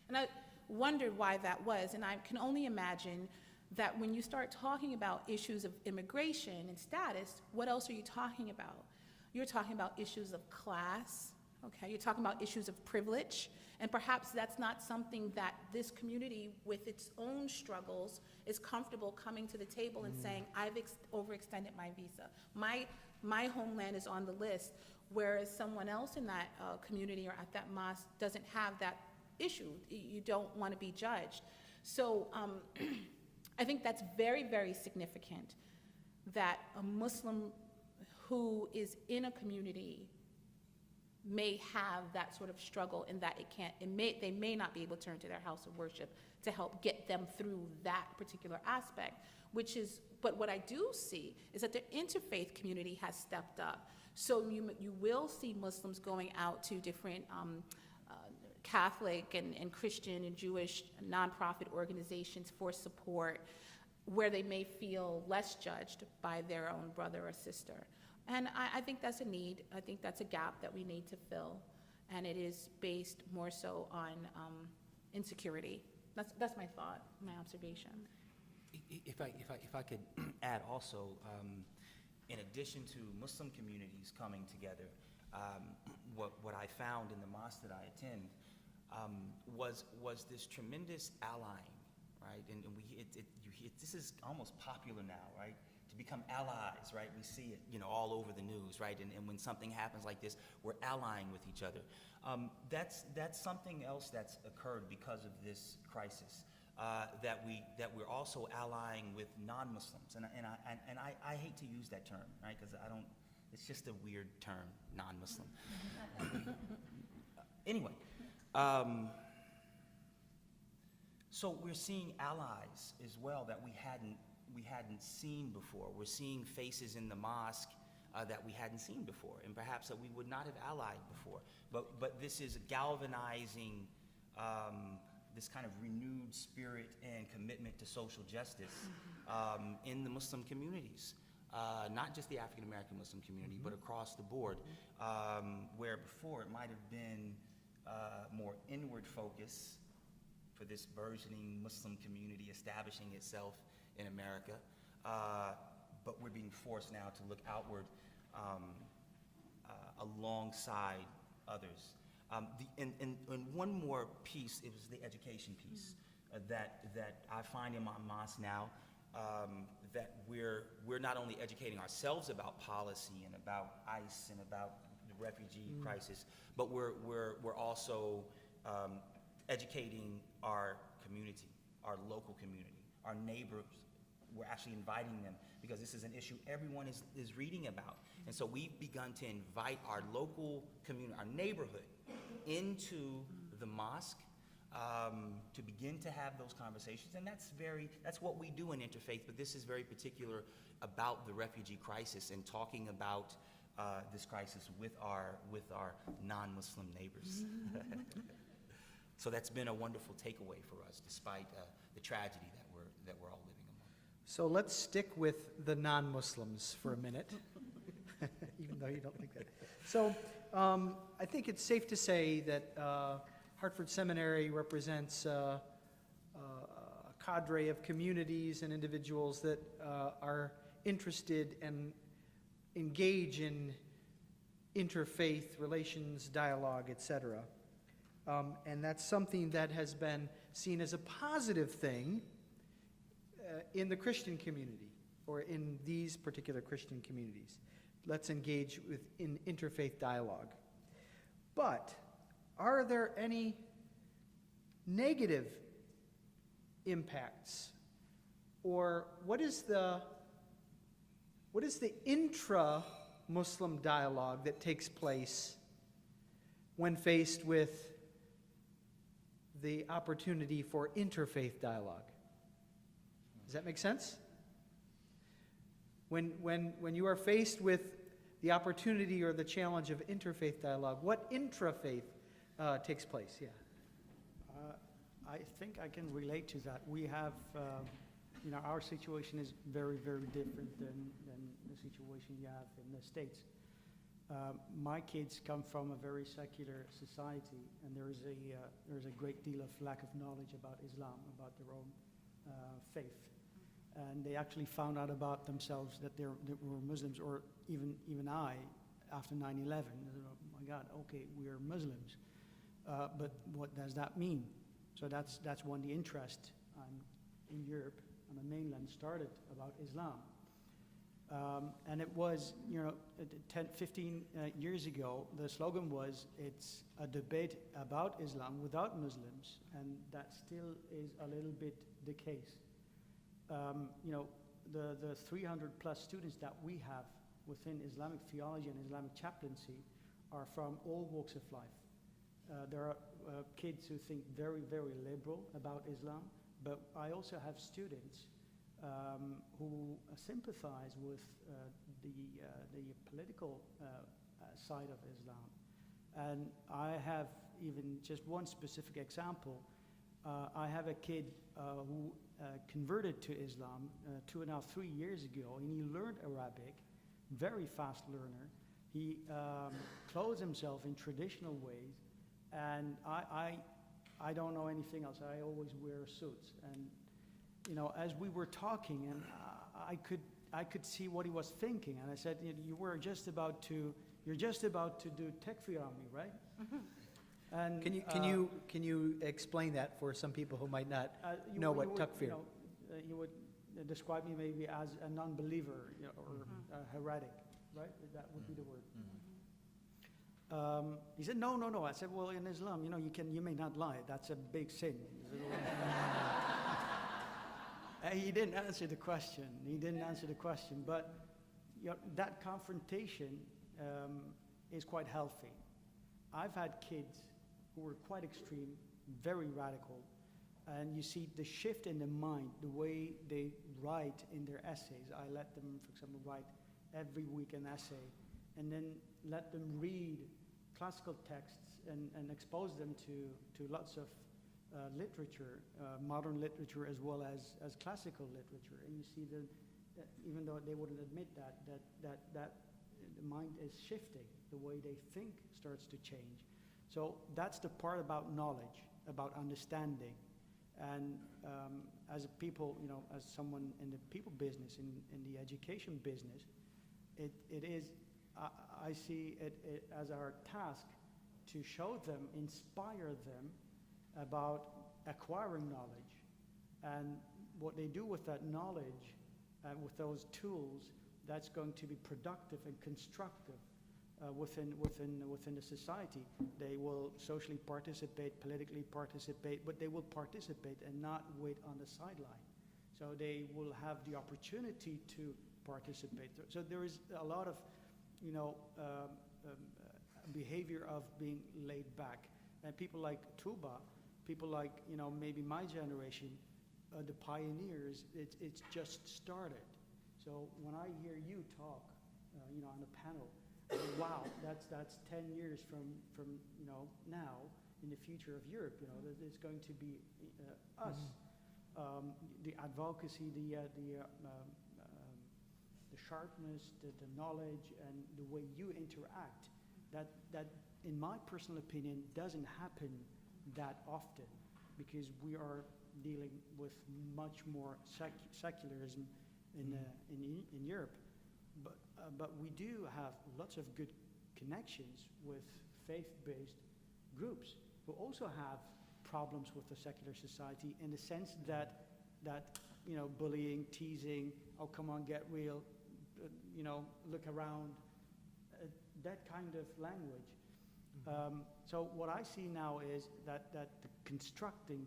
And I wondered why that was, and I can only imagine that when you start talking about issues of immigration and status, what else are you talking about? You're talking about issues of class, okay? You're talking about issues of privilege, and perhaps that's not something that this community, with its own struggles, is comfortable coming to the table and saying, I've overextended my visa. My homeland is on the list, whereas someone else in that community or at that mosque doesn't have that issue. You don't want to be judged. So I think that's very, very significant that a Muslim who is in a community may have that sort of struggle, in that they may not be able to turn to their house of worship to help get them through that particular aspect, but what I do see is that the interfaith community has stepped up. So you will see Muslims going out to different Catholic and Christian and Jewish nonprofit organizations for support, where they may feel less judged by their own brother or sister. And I think that's a need. I think that's a gap that we need to fill, and it is based more so on insecurity. That's my thought, my observation. If I could add also, in addition to Muslim communities coming together, what I found in the mosque that I attend was this tremendous allying, right? And this is almost popular now, right? To become allies, right? We see it, all over the news, right? And when something happens like this, we're allying with each other. That's something else that's occurred because of this crisis. That we're also allying with non-Muslims, and I hate to use that term, right? Because it's just a weird term, non-Muslim. Anyway, so we're seeing allies as well that we hadn't seen before. We're seeing faces in the mosque that we hadn't seen before, and perhaps that we would not have allied before. But this is galvanizing this kind of renewed spirit and commitment to social justice in the Muslim communities. Not just the African American Muslim community, but across the board, where before it might have been more inward focus for this burgeoning Muslim community establishing itself in America, but we're being forced now to look outward alongside others. And one more piece, it was the education piece that I find in my mosque now, that we're not only educating ourselves about policy and about ICE and about the refugee crisis, but we're also educating our community, our local community, our neighbors. We're actually inviting them, because this is an issue everyone is reading about. And so we've begun to invite our local community, our neighborhood, into the mosque to begin to have those conversations. And that's what we do in interfaith, but this is very particular about the refugee crisis and talking about this crisis with our non-Muslim neighbors. So that's been a wonderful takeaway for us, despite the tragedy that we're all living among. So let's stick with the non-Muslims for a minute, even No, you don't think that. So I think it's safe to say that Hartford Seminary represents a cadre of communities and individuals that are interested and engage in interfaith relations, dialogue, etc. And that's something that has been seen as a positive thing in the Christian community, or in these particular Christian communities. Let's engage in interfaith dialogue. But are there any negative impacts? Or what is the intra-Muslim dialogue that takes place when faced with the opportunity for interfaith dialogue? Does that make sense? When you are faced with the opportunity or the challenge of interfaith dialogue, what intrafaith takes place? Yeah. I think I can relate to that. We have, our situation is very, very different than the situation you have in the States. My kids come from a very secular society, and there is a great deal of lack of knowledge about Islam, about their own faith. And they actually found out about themselves that they were Muslims, or even I, after 9/11. Oh my God, okay, we are Muslims. But what does that mean? So that's when the interest in Europe, on the mainland, started about Islam. And it was, 10, 15 years ago, the slogan was, it's a debate about Islam without Muslims, and that still is a little bit the case. The 300 plus students that we have within Islamic theology and Islamic chaplaincy are from all walks of life. There are kids who think very, very liberal about Islam, but I also have students who sympathize with the political side of Islam. And I have even just one specific example. I have a kid who converted to Islam 2.5, 3 years ago, and he learned Arabic, very fast learner. He clothes himself in traditional ways, and I don't know anything else. I always wear suits. And as we were talking, and I could see what he was thinking, and I said, you're just about to do takfir on me, right? And Can you explain that for some people who might not know what takfir? You would describe me maybe as a non-believer, or a heretic, right? That would be the word. He said, no. I said, well, in Islam, you may not lie. That's a big sin. He didn't answer the question. But that confrontation is quite healthy. I've had kids who were quite extreme, very radical, and you see the shift in the mind, the way they write in their essays. I let them, for example, write every week an essay, and then let them read classical texts and expose them to lots of literature, modern literature as well as classical literature. And you see that even though they wouldn't admit that the mind is shifting, the way they think starts to change. So that's the part about knowledge, about understanding. And as a people, as someone in the people business, in the education business, it is, I see it as our task to show them, inspire them about acquiring knowledge. And what they do with that knowledge, with those tools, that's going to be productive and constructive within the society. They will socially participate, politically participate, but they will participate and not wait on the sideline. So they will have the opportunity to participate. So there is a lot of, behavior of being laid back. And people like Tuba, people like, maybe my generation, the pioneers, it's just started. So when I hear you talk, on a panel, wow, that's 10 years from now in the future of Europe. It's going to be us, the advocacy, the sharpness, the knowledge, and the way you interact, that in my personal opinion doesn't happen that often, because we are dealing with much more secularism in Europe. But we do have lots of good connections with faith-based groups who also have problems with the secular society, in the sense that bullying, teasing, oh come on, get real, look around, that kind of language. So what I see now is that the constructing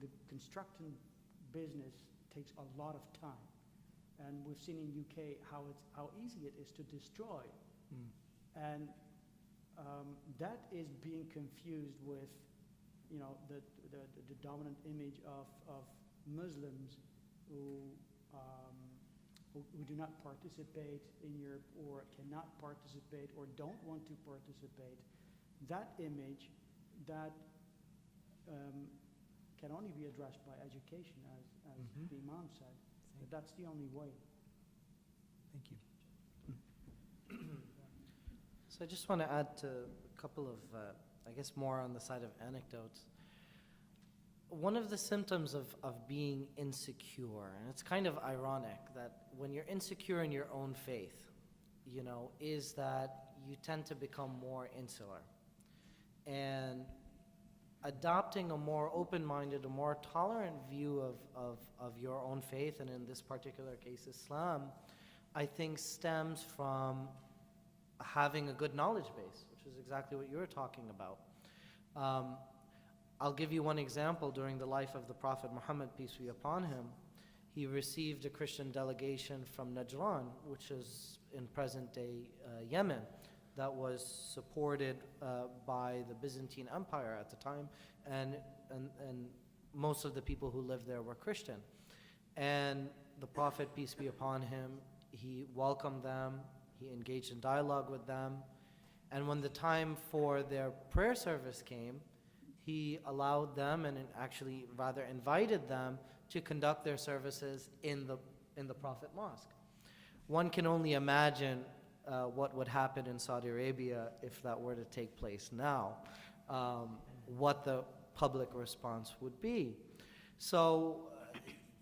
business takes a lot of time, and we've seen in UK how easy it is to destroy, and that is being confused with the dominant image of Muslims who do not participate in Europe, or cannot participate, or don't want to participate. That image that can only be addressed by education, as the Imam said. But that's the only way. Thank you. So I just want to add to a couple of, I guess, more on the side of anecdotes. One of the symptoms of being insecure, and it's kind of ironic that when you're insecure in your own faith, is that you tend to become more insular. And adopting a more open-minded, a more tolerant view of your own faith, and in this particular case, Islam, I think stems from having a good knowledge base, which is exactly what you were talking about. I'll give you one example. During the life of the Prophet Muhammad, peace be upon him, he received a Christian delegation from Najran, which is in present-day Yemen, that was supported by the Byzantine Empire at the time, and most of the people who lived there were Christian. And the Prophet, peace be upon him, he welcomed them, he engaged in dialogue with them, and when the time for their prayer service came, he allowed them, and actually rather invited them, to conduct their services in the Prophet Mosque. One can only imagine what would happen in Saudi Arabia if that were to take place now, what the public response would be. So,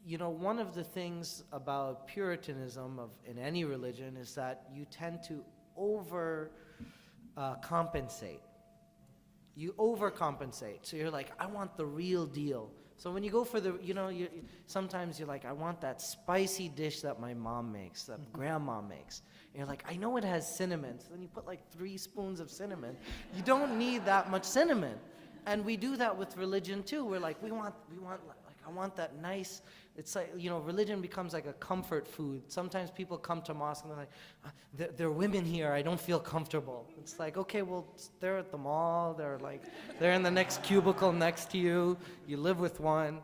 one of the things about Puritanism in any religion is that you tend to compensate. You overcompensate. So you're like, I want the real deal. So when you go for sometimes you're like, I want that spicy dish that my mom makes, that grandma makes. And you're like, I know it has cinnamon. So then you put like 3 spoons of cinnamon. You don't need that much cinnamon. And we do that with religion too. We're like, I want that nice, it's like, religion becomes like a comfort food. Sometimes people come to mosque and they're like, there are women here, I don't feel comfortable. It's like, okay, well, they're at the mall, they're in the next cubicle next to you, you live with one,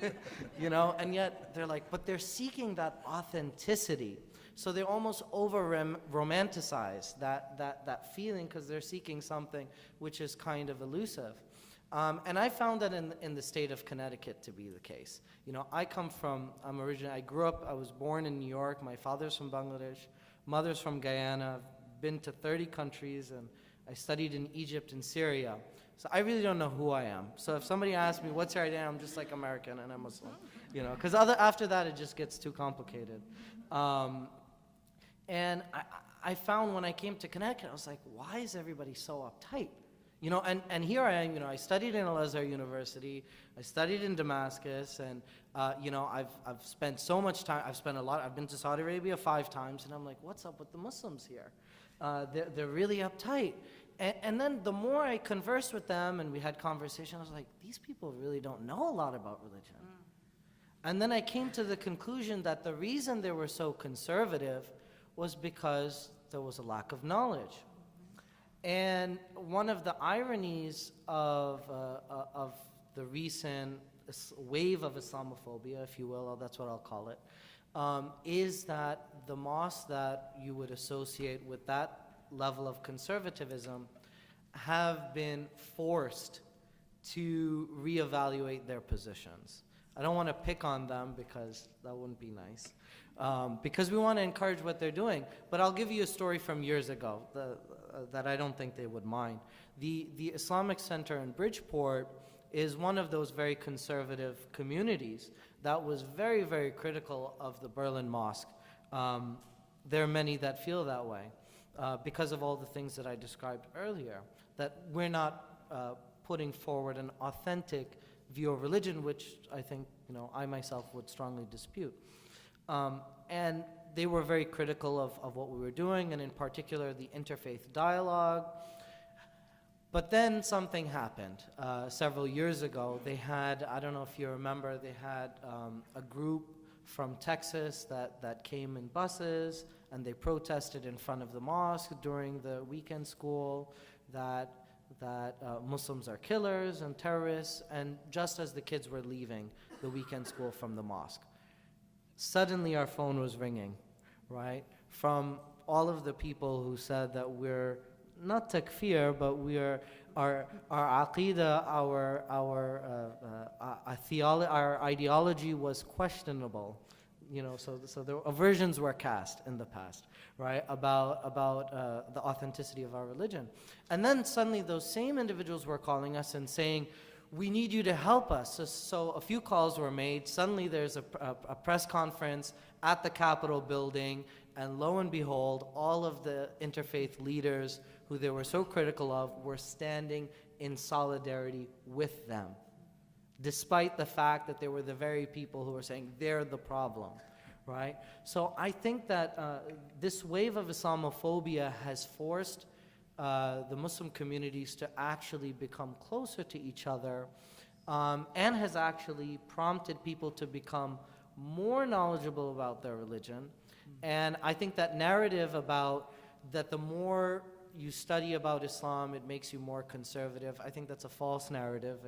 and yet they're like, but they're seeking that authenticity. So they almost romanticize that feeling, because they're seeking something which is kind of elusive. And I found that in the state of Connecticut to be the case. I was born in New York. My father's from Bangladesh, mother's from Guyana. I've been to 30 countries, and I studied in Egypt and Syria. So I really don't know who I am. So if somebody asks me, what's your identity? I'm just like American and I'm Muslim, because after that it just gets too complicated. And I found when I came to Connecticut, I was like, why is everybody so uptight? And here I am, I studied in Al-Azhar University, I studied in Damascus, and, I've spent so much time, I've been to Saudi Arabia 5 times, and I'm like, what's up with the Muslims here? They're really uptight. And then the more I conversed with them, and we had conversation, I was like, these people really don't know a lot about religion. And then I came to the conclusion that the reason they were so conservative was because there was a lack of knowledge. And one of the ironies of the recent wave of Islamophobia, if you will, that's what I'll call it, is that the mosques that you would associate with that level of conservatism have been forced to reevaluate their positions. I don't want to pick on them because that wouldn't be nice. because we want to encourage what they're doing. But I'll give you a story from years ago that I don't think they would mind. The Islamic Center in Bridgeport is one of those very conservative communities that was very, very critical of the Berlin Mosque. There are many that feel that way because of all the things that I described earlier, that we're not putting forward an authentic view of religion, which I think, I myself would strongly dispute. And they were very critical of what we were doing, and in particular the interfaith dialogue. But then something happened. Several years ago, they had, I don't know if you remember, they had a group from Texas that came in buses, and they protested in front of the mosque during the weekend school that Muslims are killers and terrorists, and just as the kids were leaving the weekend school from the mosque, suddenly our phone was ringing, right? From all of the people who said that we're not takfir, but our aqidah, our ideology was questionable. So the aversions were cast in the past, right, about the authenticity of our religion. And then suddenly those same individuals were calling us and saying, we need you to help us. So a few calls were made. Suddenly there's a press conference at the Capitol building, and lo and behold, all of the interfaith leaders who they were so critical of were standing in solidarity with them, despite the fact that they were the very people who were saying they're the problem, right? So I think that this wave of Islamophobia has forced the Muslim communities to actually become closer to each other, and has actually prompted people to become more knowledgeable about their religion. And I think that narrative about that the more you study about Islam, it makes you more conservative, I think that's a false narrative,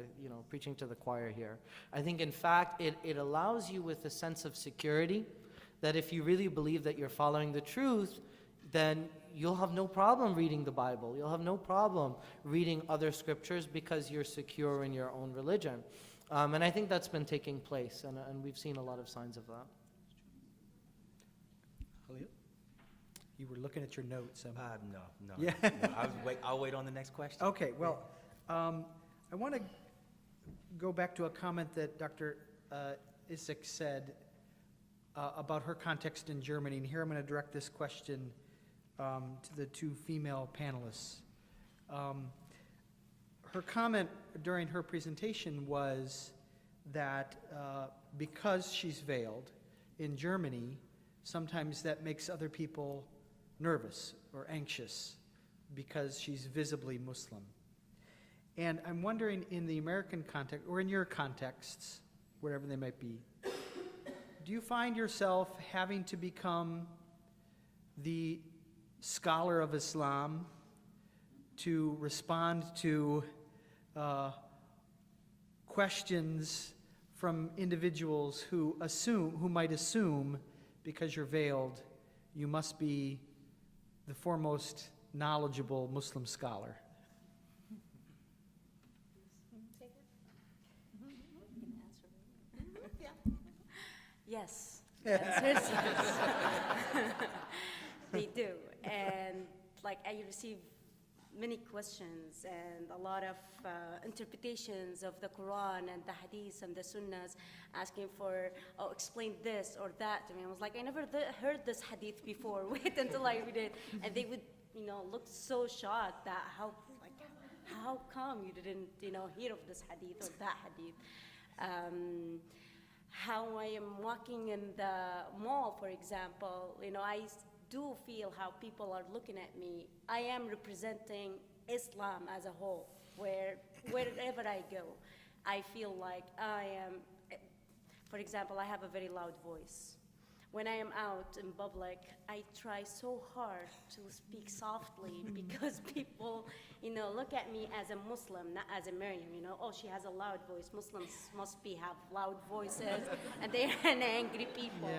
preaching to the choir here. I think, in fact, it allows you with a sense of security that if you really believe that you're following the truth, then you'll have no problem reading the Bible. You'll have no problem reading other scriptures because you're secure in your own religion. And I think that's been taking place, and we've seen a lot of signs of that. Khalil? You were looking at your notes. No. Yeah. No, I'll wait on the next question. Okay, well, I want to go back to a comment that Dr. Isaac said about her context in Germany, and here I'm going to direct this question to the two female panelists. Her comment during her presentation was that because she's veiled in Germany, sometimes that makes other people nervous or anxious because she's visibly Muslim. And I'm wondering, in the American context, or in your contexts, wherever they might be, do you find yourself having to become the scholar of Islam to respond to questions from individuals who might assume, because you're veiled, you must be the foremost knowledgeable Muslim scholar? Yes. The answer is yes. They do. And I receive many questions and a lot of interpretations of the Quran and the Hadiths and the Sunnahs, asking for, explain this or that to me. I was like, I never heard this Hadith before. Wait until I read it. And they would, look so shocked that how come you didn't, hear of this Hadith or that Hadith. How I am walking in the mall, for example, I do feel how people are looking at me. I am representing Islam as a whole. Wherever I go, I feel like I am, for example, I have a very loud voice. When I am out in public, I try so hard to speak softly because people, look at me as a Muslim, not as a Maryam, she has a loud voice. Muslims must have loud voices, and they're angry people,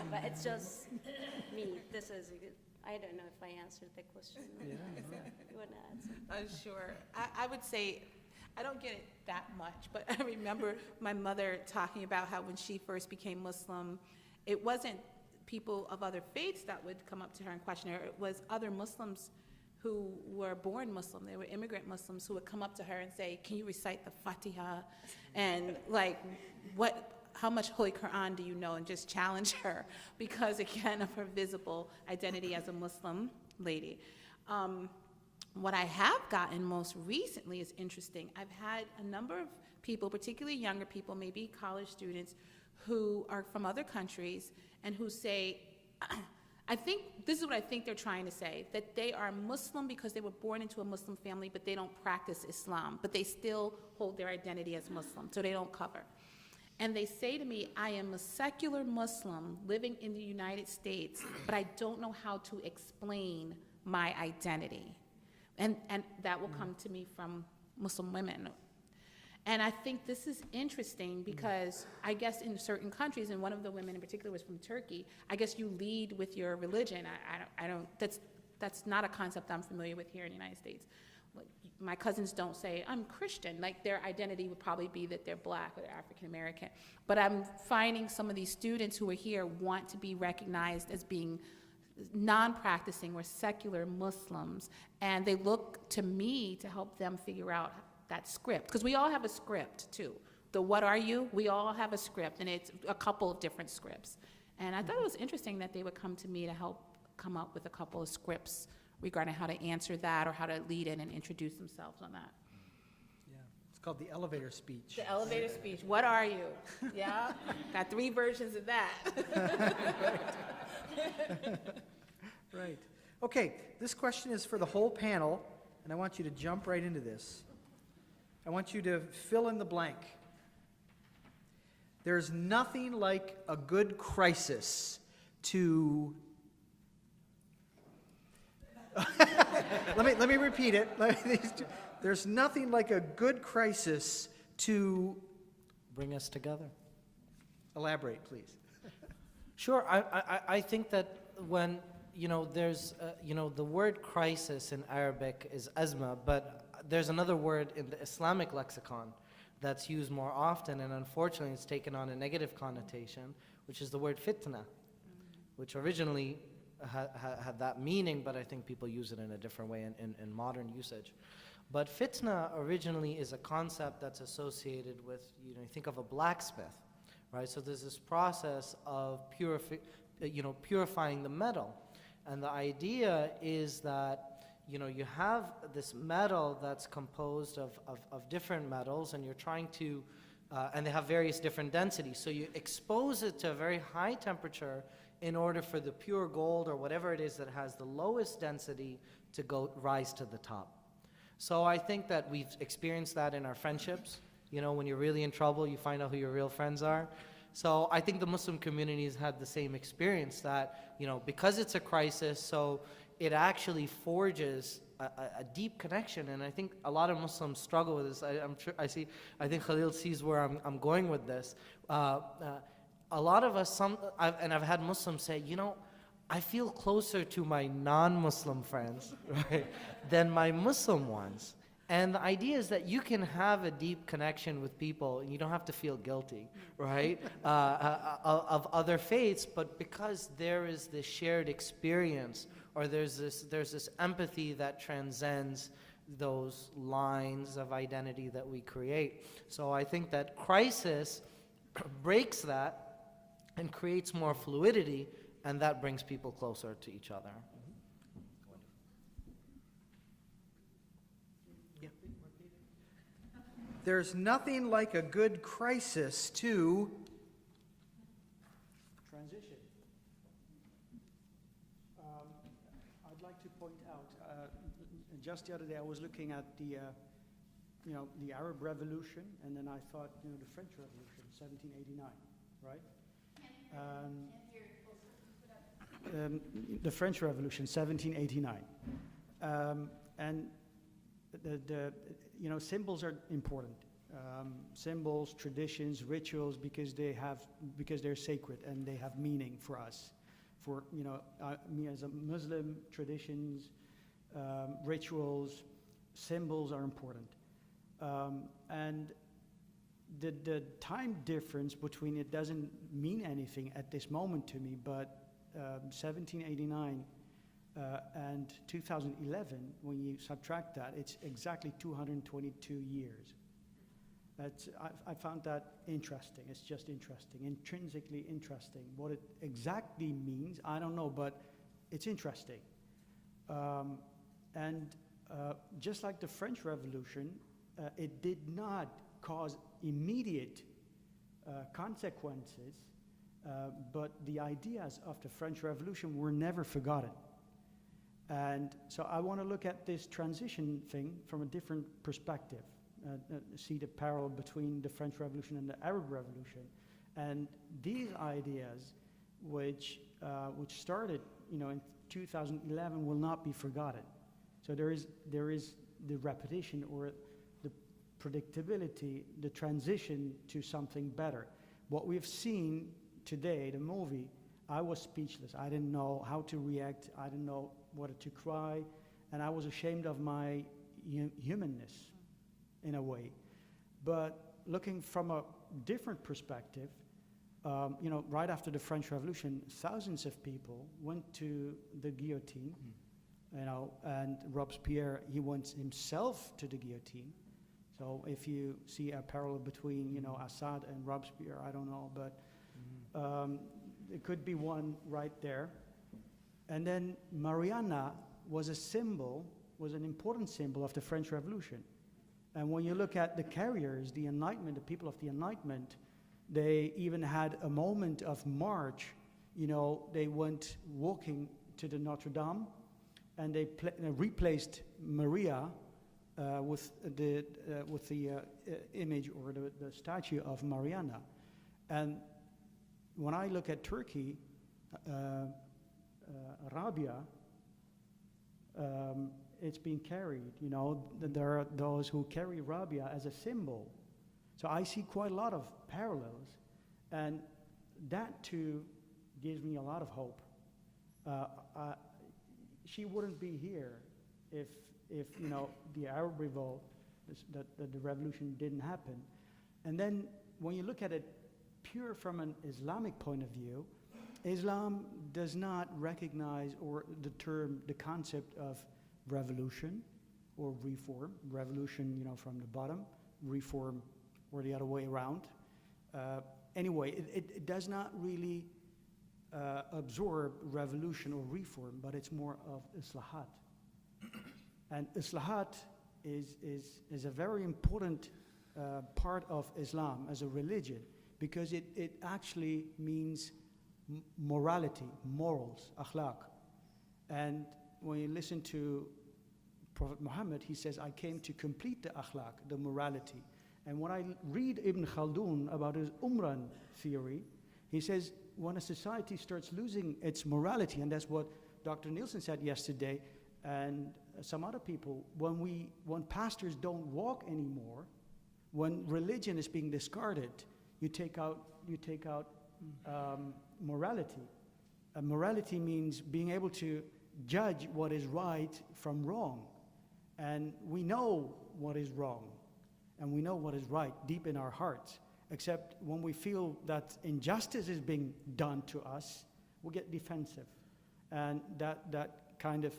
but it's just me. I don't know if I answered the question. Yeah. You want to answer? Sure. I would say I don't get it that much, but I remember my mother talking about how when she first became Muslim, it wasn't people of other faiths that would come up to her and question her. It was other Muslims who were born Muslim. They were immigrant Muslims who would come up to her and say, can you recite the Fatiha? And like, how much Holy Quran do you know? And just challenge her because, again, of her visible identity as a Muslim lady. What I have gotten most recently is interesting. I've had a number of people, particularly younger people, maybe college students, who are from other countries and who say, I think, this is what I think they're trying to say, that they are Muslim because they were born into a Muslim family, but they don't practice Islam, but they still hold their identity as Muslim, so they don't cover. And they say to me, I am a secular Muslim living in the United States, but I don't know how to explain my identity. And that will come to me from Muslim women. And I think this is interesting because I guess in certain countries, and one of the women in particular was from Turkey, I guess you lead with your religion. I don't that's not a concept I'm familiar with here in the United States. Like, my cousins don't say, I'm Christian. Like, their identity would probably be that they're black or they're African American. But I'm finding some of these students who are here want to be recognized as being non-practicing or secular Muslims, and they look to me to help them figure out that script, because we all have a script too. The what are you? We all have a script, and it's a couple of different scripts. And I thought it was interesting that they would come to me to help come up with a couple of scripts regarding how to answer that or how to lead in and introduce themselves on that. Yeah, it's called the elevator speech. The elevator speech, what are you? Yeah, got 3 versions of that. Right. Okay, this question is for the whole panel, and I want you to jump right into this. I want you to fill in the blank. There's nothing like a good crisis to... let me repeat it. There's nothing like a good crisis to... Bring us together. Elaborate, please. Sure. I think that when, there's, the word crisis in Arabic is azma, but there's another word in the Islamic lexicon that's used more often, and unfortunately it's taken on a negative connotation, which is the word fitna, which originally had that meaning, but I think people use it in a different way in modern usage. But fitna originally is a concept that's associated with, you think of a blacksmith, right? So there's this process of purifying the metal. And the idea is that, you have this metal that's composed of different metals, and you're trying to, and they have various different densities. So you expose it to a very high temperature in order for the pure gold or whatever it is that has the lowest density to rise to the top. So I think that we've experienced that in our friendships. When you're really in trouble, you find out who your real friends are. So I think the Muslim community has had the same experience that, because it's a crisis, so it actually forges a deep connection. And I think a lot of Muslims struggle with this. I think Khalil sees where I'm going with this. A lot of us, I've had Muslims say, I feel closer to my non-Muslim friends, right, than my Muslim ones. And the idea is that you can have a deep connection with people, and you don't have to feel guilty, right, of other faiths, but because there is this shared experience, or there's this empathy that transcends those lines of identity that we create. So I think that crisis breaks that and creates more fluidity, and that brings people closer to each other. There's nothing like a good crisis to... Transition. I'd like to point out, just the other day I was looking at the Arab Revolution, and then I thought, the French Revolution, 1789, right? The French Revolution, 1789. And symbols are important. Symbols, traditions, rituals, because they're sacred and they have meaning for us. For me as a Muslim, traditions, rituals, symbols are important. And the time difference between it doesn't mean anything at this moment to me, but 1789 and 2011, when you subtract that, it's exactly 222 years. I found that interesting. It's just interesting, intrinsically interesting. What it exactly means, I don't know, but it's interesting. Just like the French Revolution, it did not cause immediate consequences, but the ideas of the French Revolution were never forgotten. And so I want to look at this transition thing from a different perspective, see the parallel between the French Revolution and the Arab Revolution. And these ideas, which started, in 2011, will not be forgotten. So there is the repetition or the predictability, the transition to something better. What we've seen today, the movie, I was speechless. I didn't know how to react. I didn't know whether to cry, and I was ashamed of my humanness, in a way. But looking from a different perspective, right after the French Revolution, thousands of people went to the guillotine, and Robespierre, he went himself to the guillotine. So if you see a parallel between, Assad and Robespierre, I don't know, but it could be one right there. And then Mariana was an important symbol of the French Revolution. And when you look at the carriers, the Enlightenment, the people of the Enlightenment, they even had a moment of march. They went walking to the Notre Dame, and they replaced Maria with the image or the statue of Mariana. And when I look at Turkey, Rabia, it's been carried. There are those who carry Rabia as a symbol. So I see quite a lot of parallels, and that too gives me a lot of hope. She wouldn't be here if the Arab revolt, the revolution didn't happen. And then when you look at it pure from an Islamic point of view, Islam does not recognize the concept of revolution or reform. Revolution, from the bottom, reform or the other way around. Anyway, it does not really absorb revolution or reform, but it's more of islahat. And islahat is a very important part of Islam as a religion, because it actually means morality, morals, akhlaq. And when you listen to Prophet Muhammad, he says, I came to complete the akhlaq, the morality. And when I read Ibn Khaldun about his Umran theory, he says, when a society starts losing its morality, and that's what Dr. Nielsen said yesterday, and some other people, when pastors don't walk anymore, when religion is being discarded, you take out morality. Morality means being able to judge what is right from wrong. And we know what is wrong, and we know what is right deep in our hearts, except when we feel that injustice is being done to us, we get defensive. And that kind of,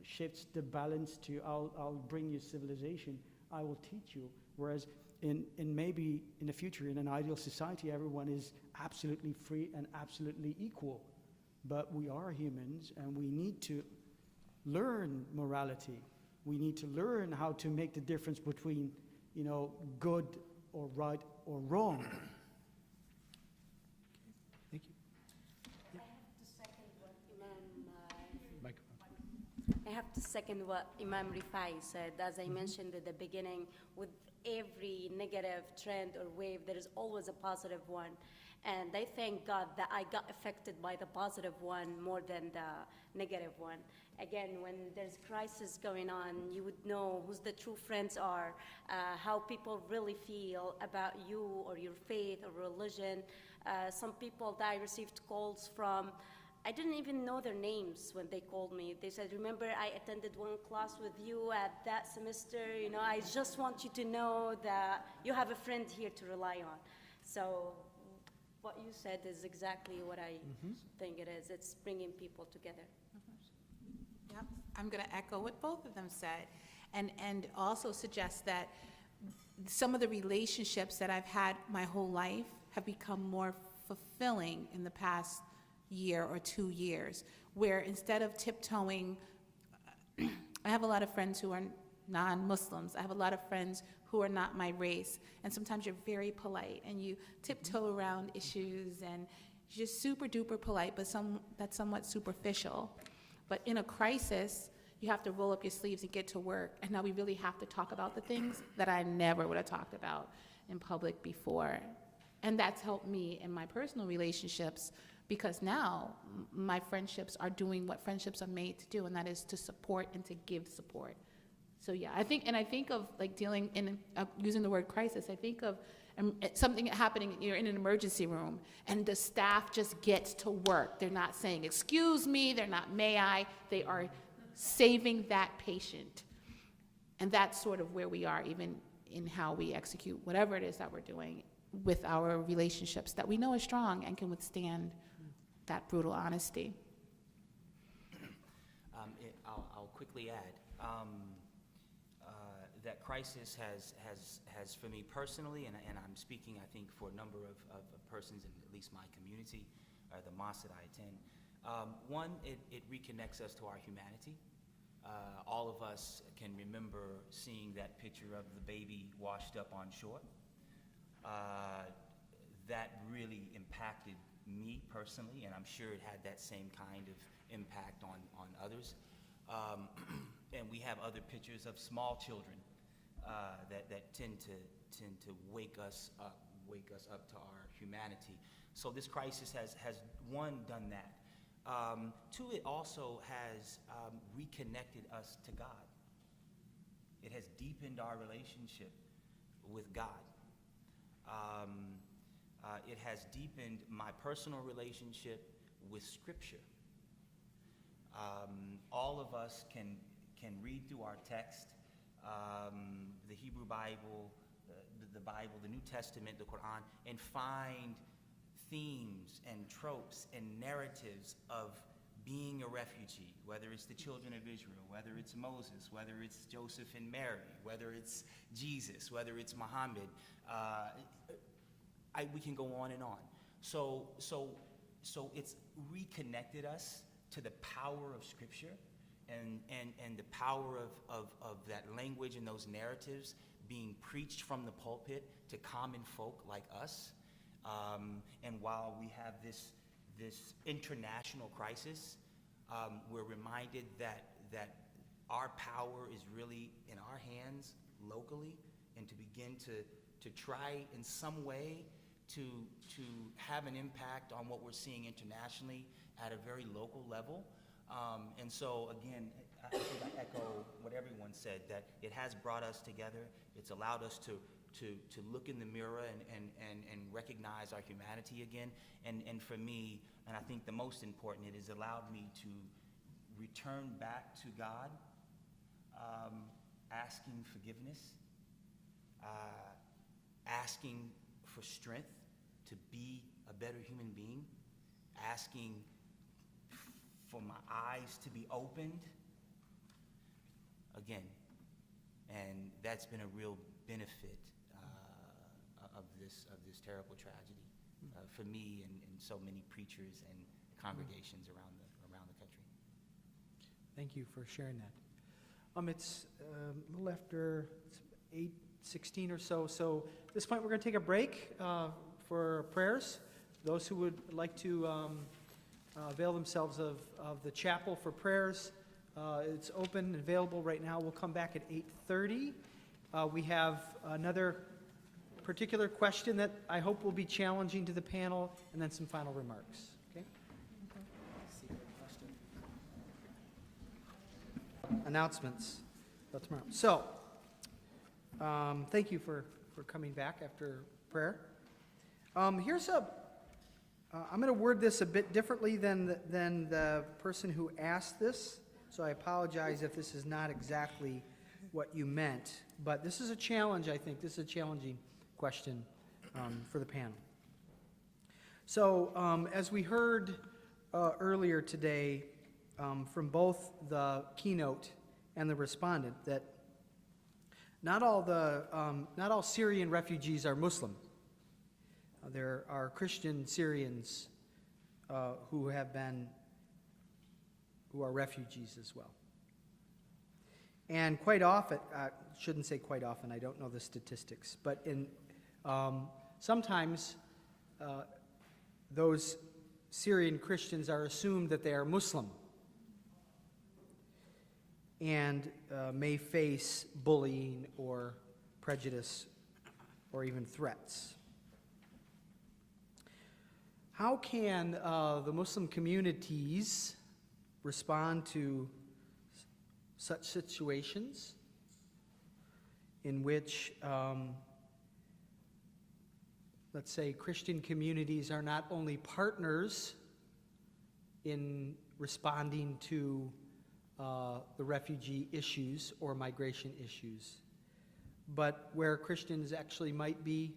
shifts the balance to, I'll bring you civilization, I will teach you. Whereas in maybe in the future, in an ideal society, everyone is absolutely free and absolutely equal. But we are humans, and we need to learn morality. We need to learn how to make the difference between, good or right or wrong. Thank you. I have to second what Imam Refai said. As I mentioned at the beginning, with every negative trend or wave, there is always a positive one. And I thank God that I got affected by the positive one more than the negative one. Again, when there's crisis going on, you would know who the true friends are, how people really feel about you or your faith or religion. Some people that I received calls from, I didn't even know their names when they called me. They said, remember, I attended one class with you at that semester. I just want you to know that you have a friend here to rely on. So what you said is exactly what I think it is. It's bringing people together. Yep, I'm going to echo what both of them said, and also suggest that some of the relationships that I've had my whole life have become more fulfilling in the past year or 2 years, where instead of tiptoeing, I have a lot of friends who are non-Muslims. I have a lot of friends who are not my race, and sometimes you're very polite and you tiptoe around issues and you're just super duper polite, but that's somewhat superficial. But in a crisis, you have to roll up your sleeves and get to work, and now we really have to talk about the things that I never would have talked about in public before. And that's helped me in my personal relationships, because now my friendships are doing what friendships are made to do, and that is to support and to give support. So yeah, I think of like dealing in, using the word crisis, I think of something happening, you're in an emergency room, and the staff just gets to work. They're not saying, excuse me, they're not, may I, they are saving that patient. And that's sort of where we are, even in how we execute whatever it is that we're doing with our relationships that we know are strong and can withstand that brutal honesty. I'll quickly add that crisis has for me personally, and I'm speaking, I think, for a number of persons in at least my community, the mosque that I attend. One, it reconnects us to our humanity. All of us can remember seeing that picture of the baby washed up on shore. That really impacted me personally, and I'm sure it had that same kind of impact on others. And we have other pictures of small children that tend to wake us up to our humanity. So this crisis has one, done that. Two, it also has reconnected us to God. It has deepened our relationship with God. It has deepened my personal relationship with Scripture. All of us can read through our text, the Hebrew Bible, the Bible, the New Testament, the Quran, and find themes and tropes and narratives of being a refugee, whether it's the children of Israel, whether it's Moses, whether it's Joseph and Mary, whether it's Jesus, whether it's Muhammad. We can go on and on. So it's reconnected us to the power of Scripture and the power of that language and those narratives being preached from the pulpit to common folk like us. And while we have this international crisis, we're reminded that our power is really in our hands locally, and to begin to try in some way to have an impact on what we're seeing internationally at a very local level. And so again, I think I echo what everyone said, that it has brought us together. It's allowed us to look in the mirror and recognize our humanity again. And for me, and I think the most important, it has allowed me to return back to God, asking forgiveness, asking for strength to be a better human being, asking for my eyes to be opened again. And that's been a real benefit of this terrible tragedy for me and so many preachers and congregations around the country. Thank you for sharing that. It's a little after 8:16 or so. So at this point, we're going to take a break for prayers. Those who would like to avail themselves of the chapel for prayers, it's open and available right now. We'll come back at 8:30. We have another particular question that I hope will be challenging to the panel, and then some final remarks. Okay? Announcements. That's tomorrow. So, thank you for coming back after prayer. I'm going to word this a bit differently than the person who asked this, so I apologize if this is not exactly what you meant. But this is a challenge, I think. This is a challenging question for the panel. So, as we heard earlier today from both the keynote and the respondent, that not all Syrian refugees are Muslim. There are Christian Syrians who are refugees as well. And quite often, shouldn't say quite often, I don't know the statistics, but sometimes those Syrian Christians are assumed that they are Muslim and may face bullying or prejudice or even threats. How can the Muslim communities respond to such situations in which, let's say, Christian communities are not only partners in responding to the refugee issues or migration issues, but where Christians actually might be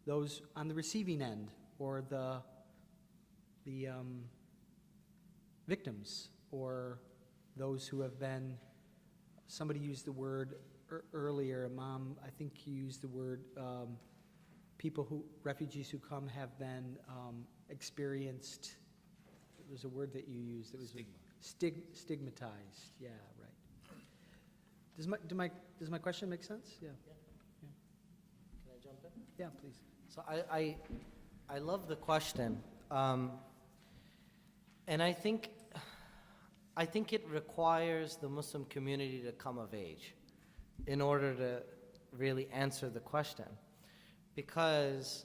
those on the receiving end or the victims, or those who have been, somebody used the word earlier, Imam, I think you used the word, refugees who come have been experienced, there's a word that you used, it was stigmatized, yeah, right. Does my question make sense? Yeah. Can I jump in? Yeah, please. So I love the question, and I think it requires the Muslim community to come of age in order to really answer the question, because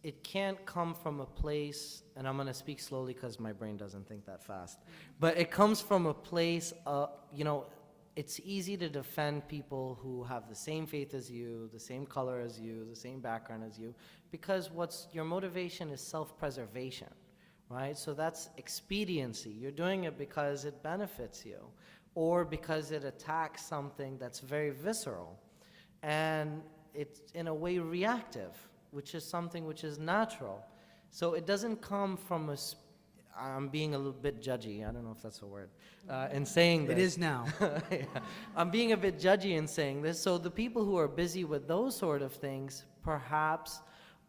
it can't come from a place, and I'm going to speak slowly because my brain doesn't think that fast, but it comes from a place, it's easy to defend people who have the same faith as you, the same color as you, the same background as you, because your motivation is self-preservation, right? So that's expediency. You're doing it because it benefits you, or because it attacks something that's very visceral. And it's in a way reactive, which is something which is natural. So it doesn't come from I'm being a little bit judgy, I don't know if that's a word, in saying this. It is now. Yeah. I'm being a bit judgy in saying this. So the people who are busy with those sort of things perhaps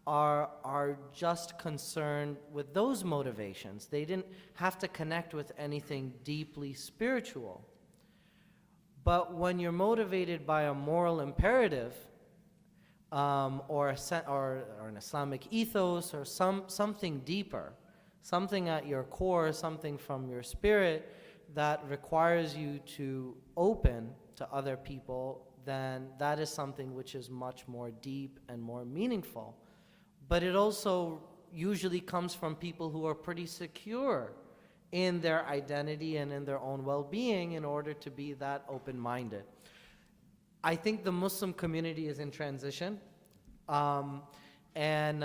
are just concerned with those motivations. They didn't have to connect with anything deeply spiritual. But when you're motivated by a moral imperative, or an Islamic ethos, or something deeper, something at your core, something from your spirit that requires you to open to other people, then that is something which is much more deep and more meaningful. But it also usually comes from people who are pretty secure in their identity and in their own well-being in order to be that open-minded. I think the Muslim community is in transition, and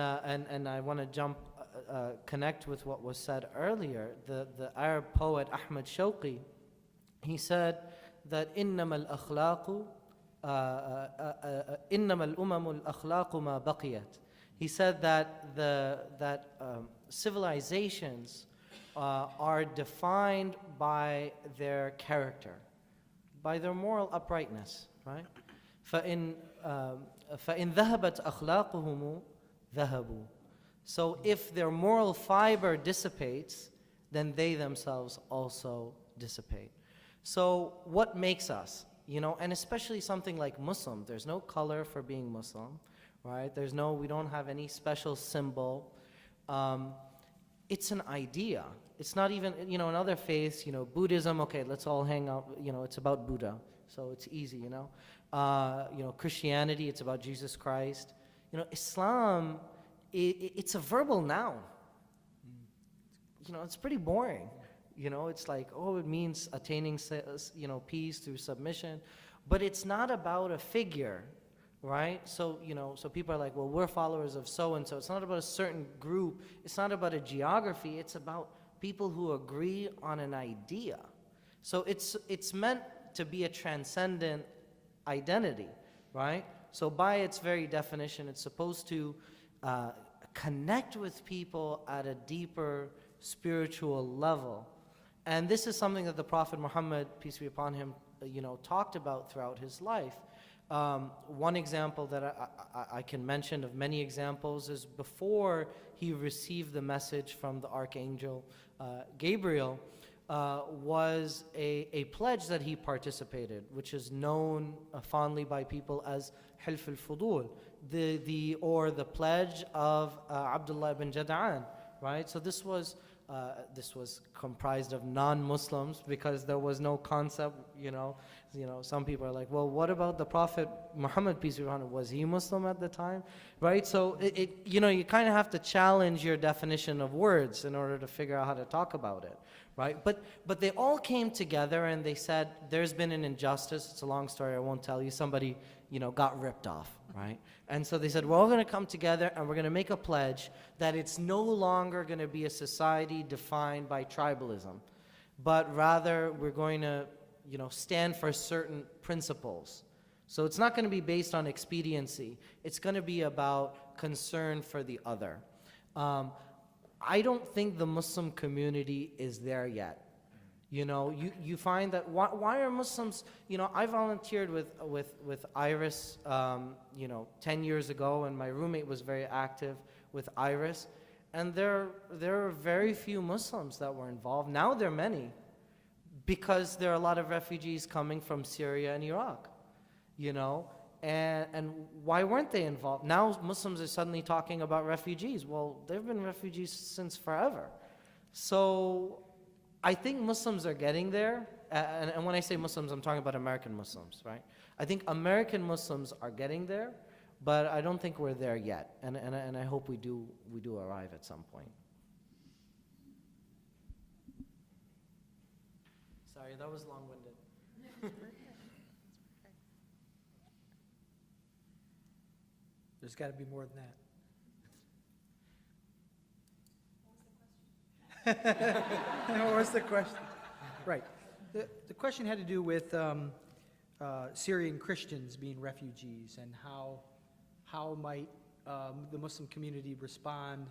I want to connect with what was said earlier. The Arab poet Ahmad Shawqi, he said that إنما الأخلاق إنما الأمم الأخلاق ما بقيت. He said that civilizations are defined by their character, by their moral uprightness, right? فإن ذهبت أخلاقهم ذهبوا. So if their moral fiber dissipates, then they themselves also dissipate. So what makes us, and especially something like Muslim, there's no color for being Muslim, right? We don't have any special symbol. It's an idea. It's not even, in other faiths, Buddhism, okay, let's all hang out, it's about Buddha, so it's easy, Christianity, it's about Jesus Christ. Islam, it's a verbal noun. It's pretty boring. It's like, it means attaining, peace through submission, but it's not about a figure, right? So, so people are like, well, we're followers of so-and-so. It's not about a certain group. It's not about a geography. It's about people who agree on an idea. So it's meant to be a transcendent identity, right? So by its very definition, it's supposed to connect with people at a deeper spiritual level. And this is something that the Prophet Muhammad, peace be upon him, talked about throughout his life. One example that I can mention of many examples is before he received the message from the Archangel Gabriel, was a pledge that he participated, which is known fondly by people as Hilf al-Fudul, or the pledge of Abdullah ibn Jada'an, right? So this was comprised of non-Muslims because there was no concept, some people are like, well, what about the Prophet Muhammad, peace be upon him, was he Muslim at the time, right? So you kind of have to challenge your definition of words in order to figure out how to talk about it, right? But they all came together and they said, there's been an injustice. It's a long story, I won't tell you. Somebody, got ripped off, right? And so they said, we're all going to come together and we're going to make a pledge that it's no longer going to be a society defined by tribalism, but rather we're going to, stand for certain principles. So it's not going to be based on expediency. It's going to be about concern for the other. I don't think the Muslim community is there yet. You find that why are Muslims, I volunteered with Iris, 10 years ago, and my roommate was very active with Iris, and there are very few Muslims that were involved. Now there are many, because there are a lot of refugees coming from Syria and Iraq, and why weren't they involved? Now Muslims are suddenly talking about refugees. Well, there have been refugees since forever. So I think Muslims are getting there, and when I say Muslims, I'm talking about American Muslims, right? I think American Muslims are getting there, but I don't think we're there yet, and I hope we do arrive at some point. Sorry, that was long-winded. There's got to be more than that. What was the question? Right. The question had to do with Syrian Christians being refugees and how might the Muslim community respond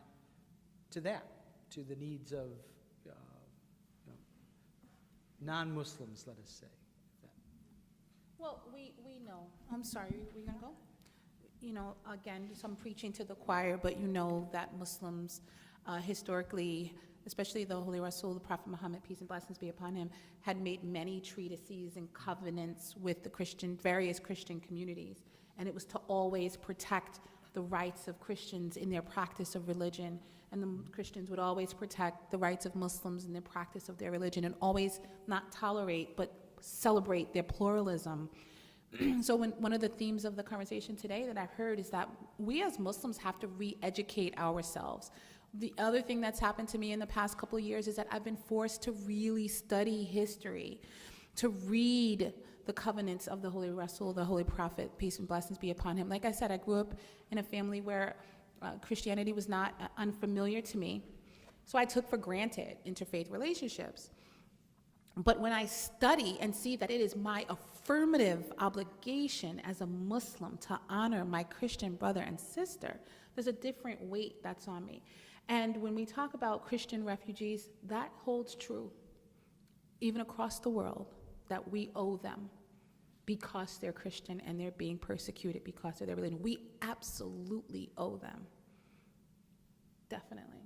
to that, to the needs of non-Muslims, let us say. Well, we know. I'm sorry, were you going to go? Again, so I'm preaching to the choir, but that Muslims historically, especially the Holy Rasul, the Prophet Muhammad, peace and blessings be upon him, had made many treatises and covenants with the various Christian communities. And it was to always protect the rights of Christians in their practice of religion. And the Christians would always protect the rights of Muslims in their practice of their religion, and always not tolerate, but celebrate their pluralism. So one of the themes of the conversation today that I've heard is that we as Muslims have to re-educate ourselves. The other thing that's happened to me in the past couple of years is that I've been forced to really study history, to read the covenants of the Holy Rasul, the Holy Prophet, peace and blessings be upon him. Like I said, I grew up in a family where Christianity was not unfamiliar to me, so I took for granted interfaith relationships. But when I study and see that it is my affirmative obligation as a Muslim to honor my Christian brother and sister, there's a different weight that's on me. And when we talk about Christian refugees, that holds true, even across the world, that we owe them because they're Christian and they're being persecuted because of their religion. We absolutely owe them. Definitely.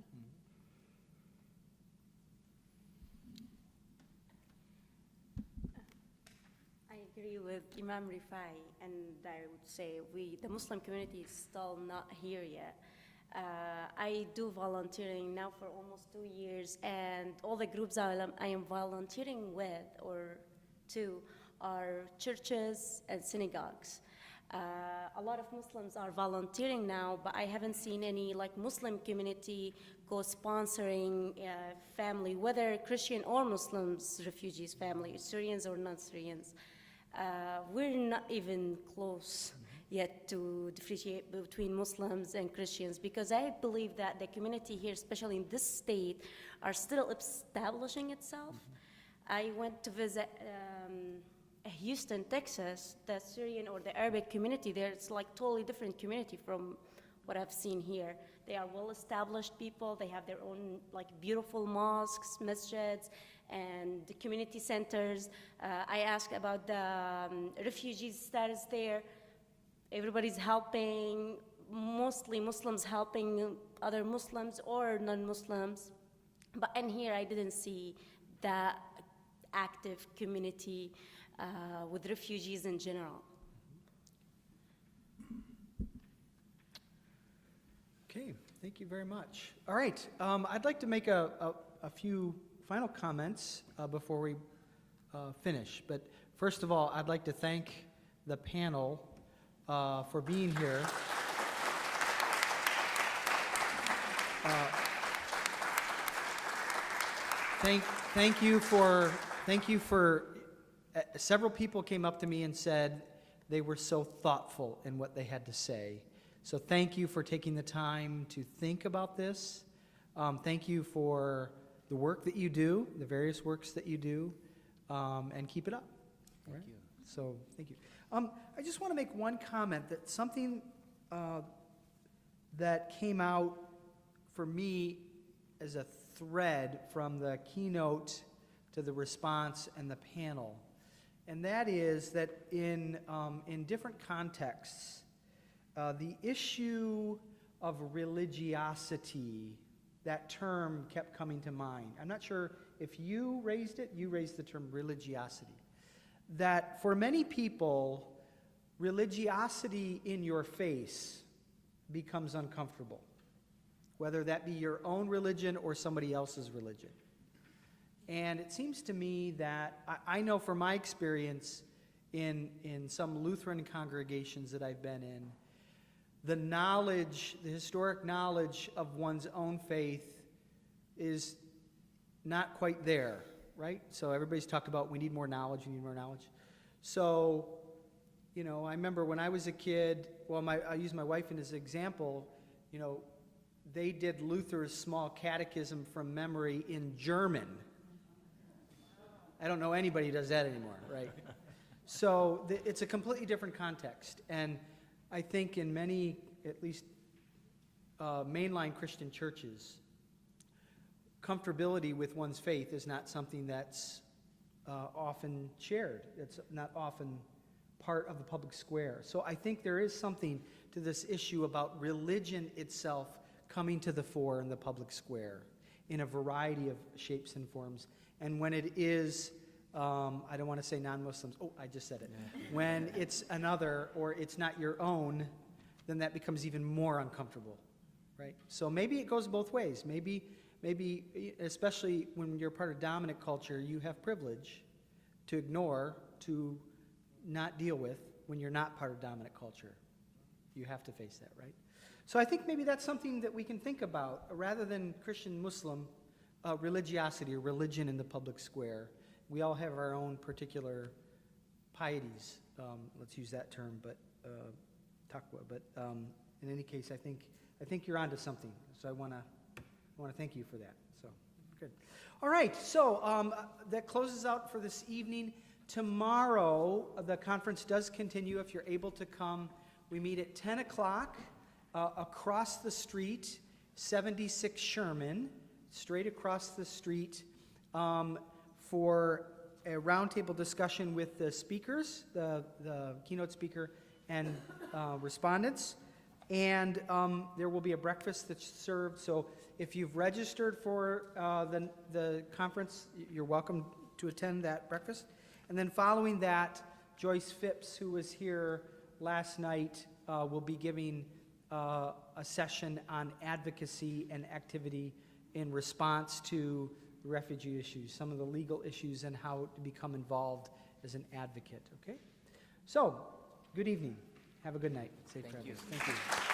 I agree with Imam Refai, and I would say the Muslim community is still not here yet. I do volunteering now for almost 2 years, and all the groups I am volunteering with or to are churches and synagogues. A lot of Muslims are volunteering now, but I haven't seen any Muslim community co-sponsoring family, whether Christian or Muslims, refugees family, Syrians or non-Syrians. We're not even close yet to differentiate between Muslims and Christians, because I believe that the community here, especially in this state, are still establishing itself. I went to visit Houston, Texas. The Syrian or the Arabic community there, it's totally different community from what I've seen here. They are well-established people. They have their own like beautiful mosques, masjids, and the community centers. I asked about the refugee status there. Everybody's helping, mostly Muslims helping other Muslims or non-Muslims. But in here, I didn't see the active community with refugees in general. Okay, thank you very much. All right, I'd like to make a few final comments before we finish. But first of all, I'd like to thank the panel for being here. Thank you for, several people came up to me and said they were so thoughtful in what they had to say. So thank you for taking the time to think about this. Thank you for the work that you do, the various works that you do, and keep it up. Thank you. So thank you. I just want to make one comment that something that came out for me as a thread from the keynote to the response and the panel, and that is that in different contexts, the issue of religiosity, that term kept coming to mind. I'm not sure if you raised it. You raised the term religiosity. That for many people, religiosity in your face becomes uncomfortable, whether that be your own religion or somebody else's religion. And it seems to me that, I know from my experience in some Lutheran congregations that I've been in, the knowledge, the historic knowledge of one's own faith is not quite there, right? So everybody's talked about we need more knowledge, we need more knowledge. So, you know, I remember when I was a kid, well, I use my wife as an example, you know, they did Luther's small catechism from memory in German. I don't know anybody who does that anymore, right? So it's a completely different context. And I think in many, at least mainline Christian churches, comfortability with one's faith is not something that's often shared. It's not often part of the public square. So I think there is something to this issue about religion itself coming to the fore in the public square in a variety of shapes and forms. And when it is, I don't want to say non-Muslims, oh, I just said it. When it's another or it's not your own, then that becomes even more uncomfortable, right? So maybe it goes both ways. Maybe, especially when you're part of dominant culture, you have privilege to ignore, to not deal with when you're not part of dominant culture. You have to face that, right? So I think maybe that's something that we can think about, rather than Christian-Muslim religiosity or religion in the public square. We all have our own particular pieties, let's use that term, but taqwa. But in any case, I think you're onto something. So I want to thank you for that. So good. All right. So that closes out for this evening. Tomorrow the conference does continue. If you're able to come, we meet at 10 o'clock across the street, 76 Sherman, straight across the street. For a roundtable discussion with the speakers, the keynote speaker, and respondents. And there will be a breakfast that's served. So if you've registered for the conference, you're welcome to attend that breakfast. And then following that, Joyce Phipps, who was here last night, will be giving a session on advocacy and activity in response to the refugee issues, some of the legal issues, and how to become involved as an advocate, okay? So, good evening. Have a good night. Safe travels. Thank you. Thank you.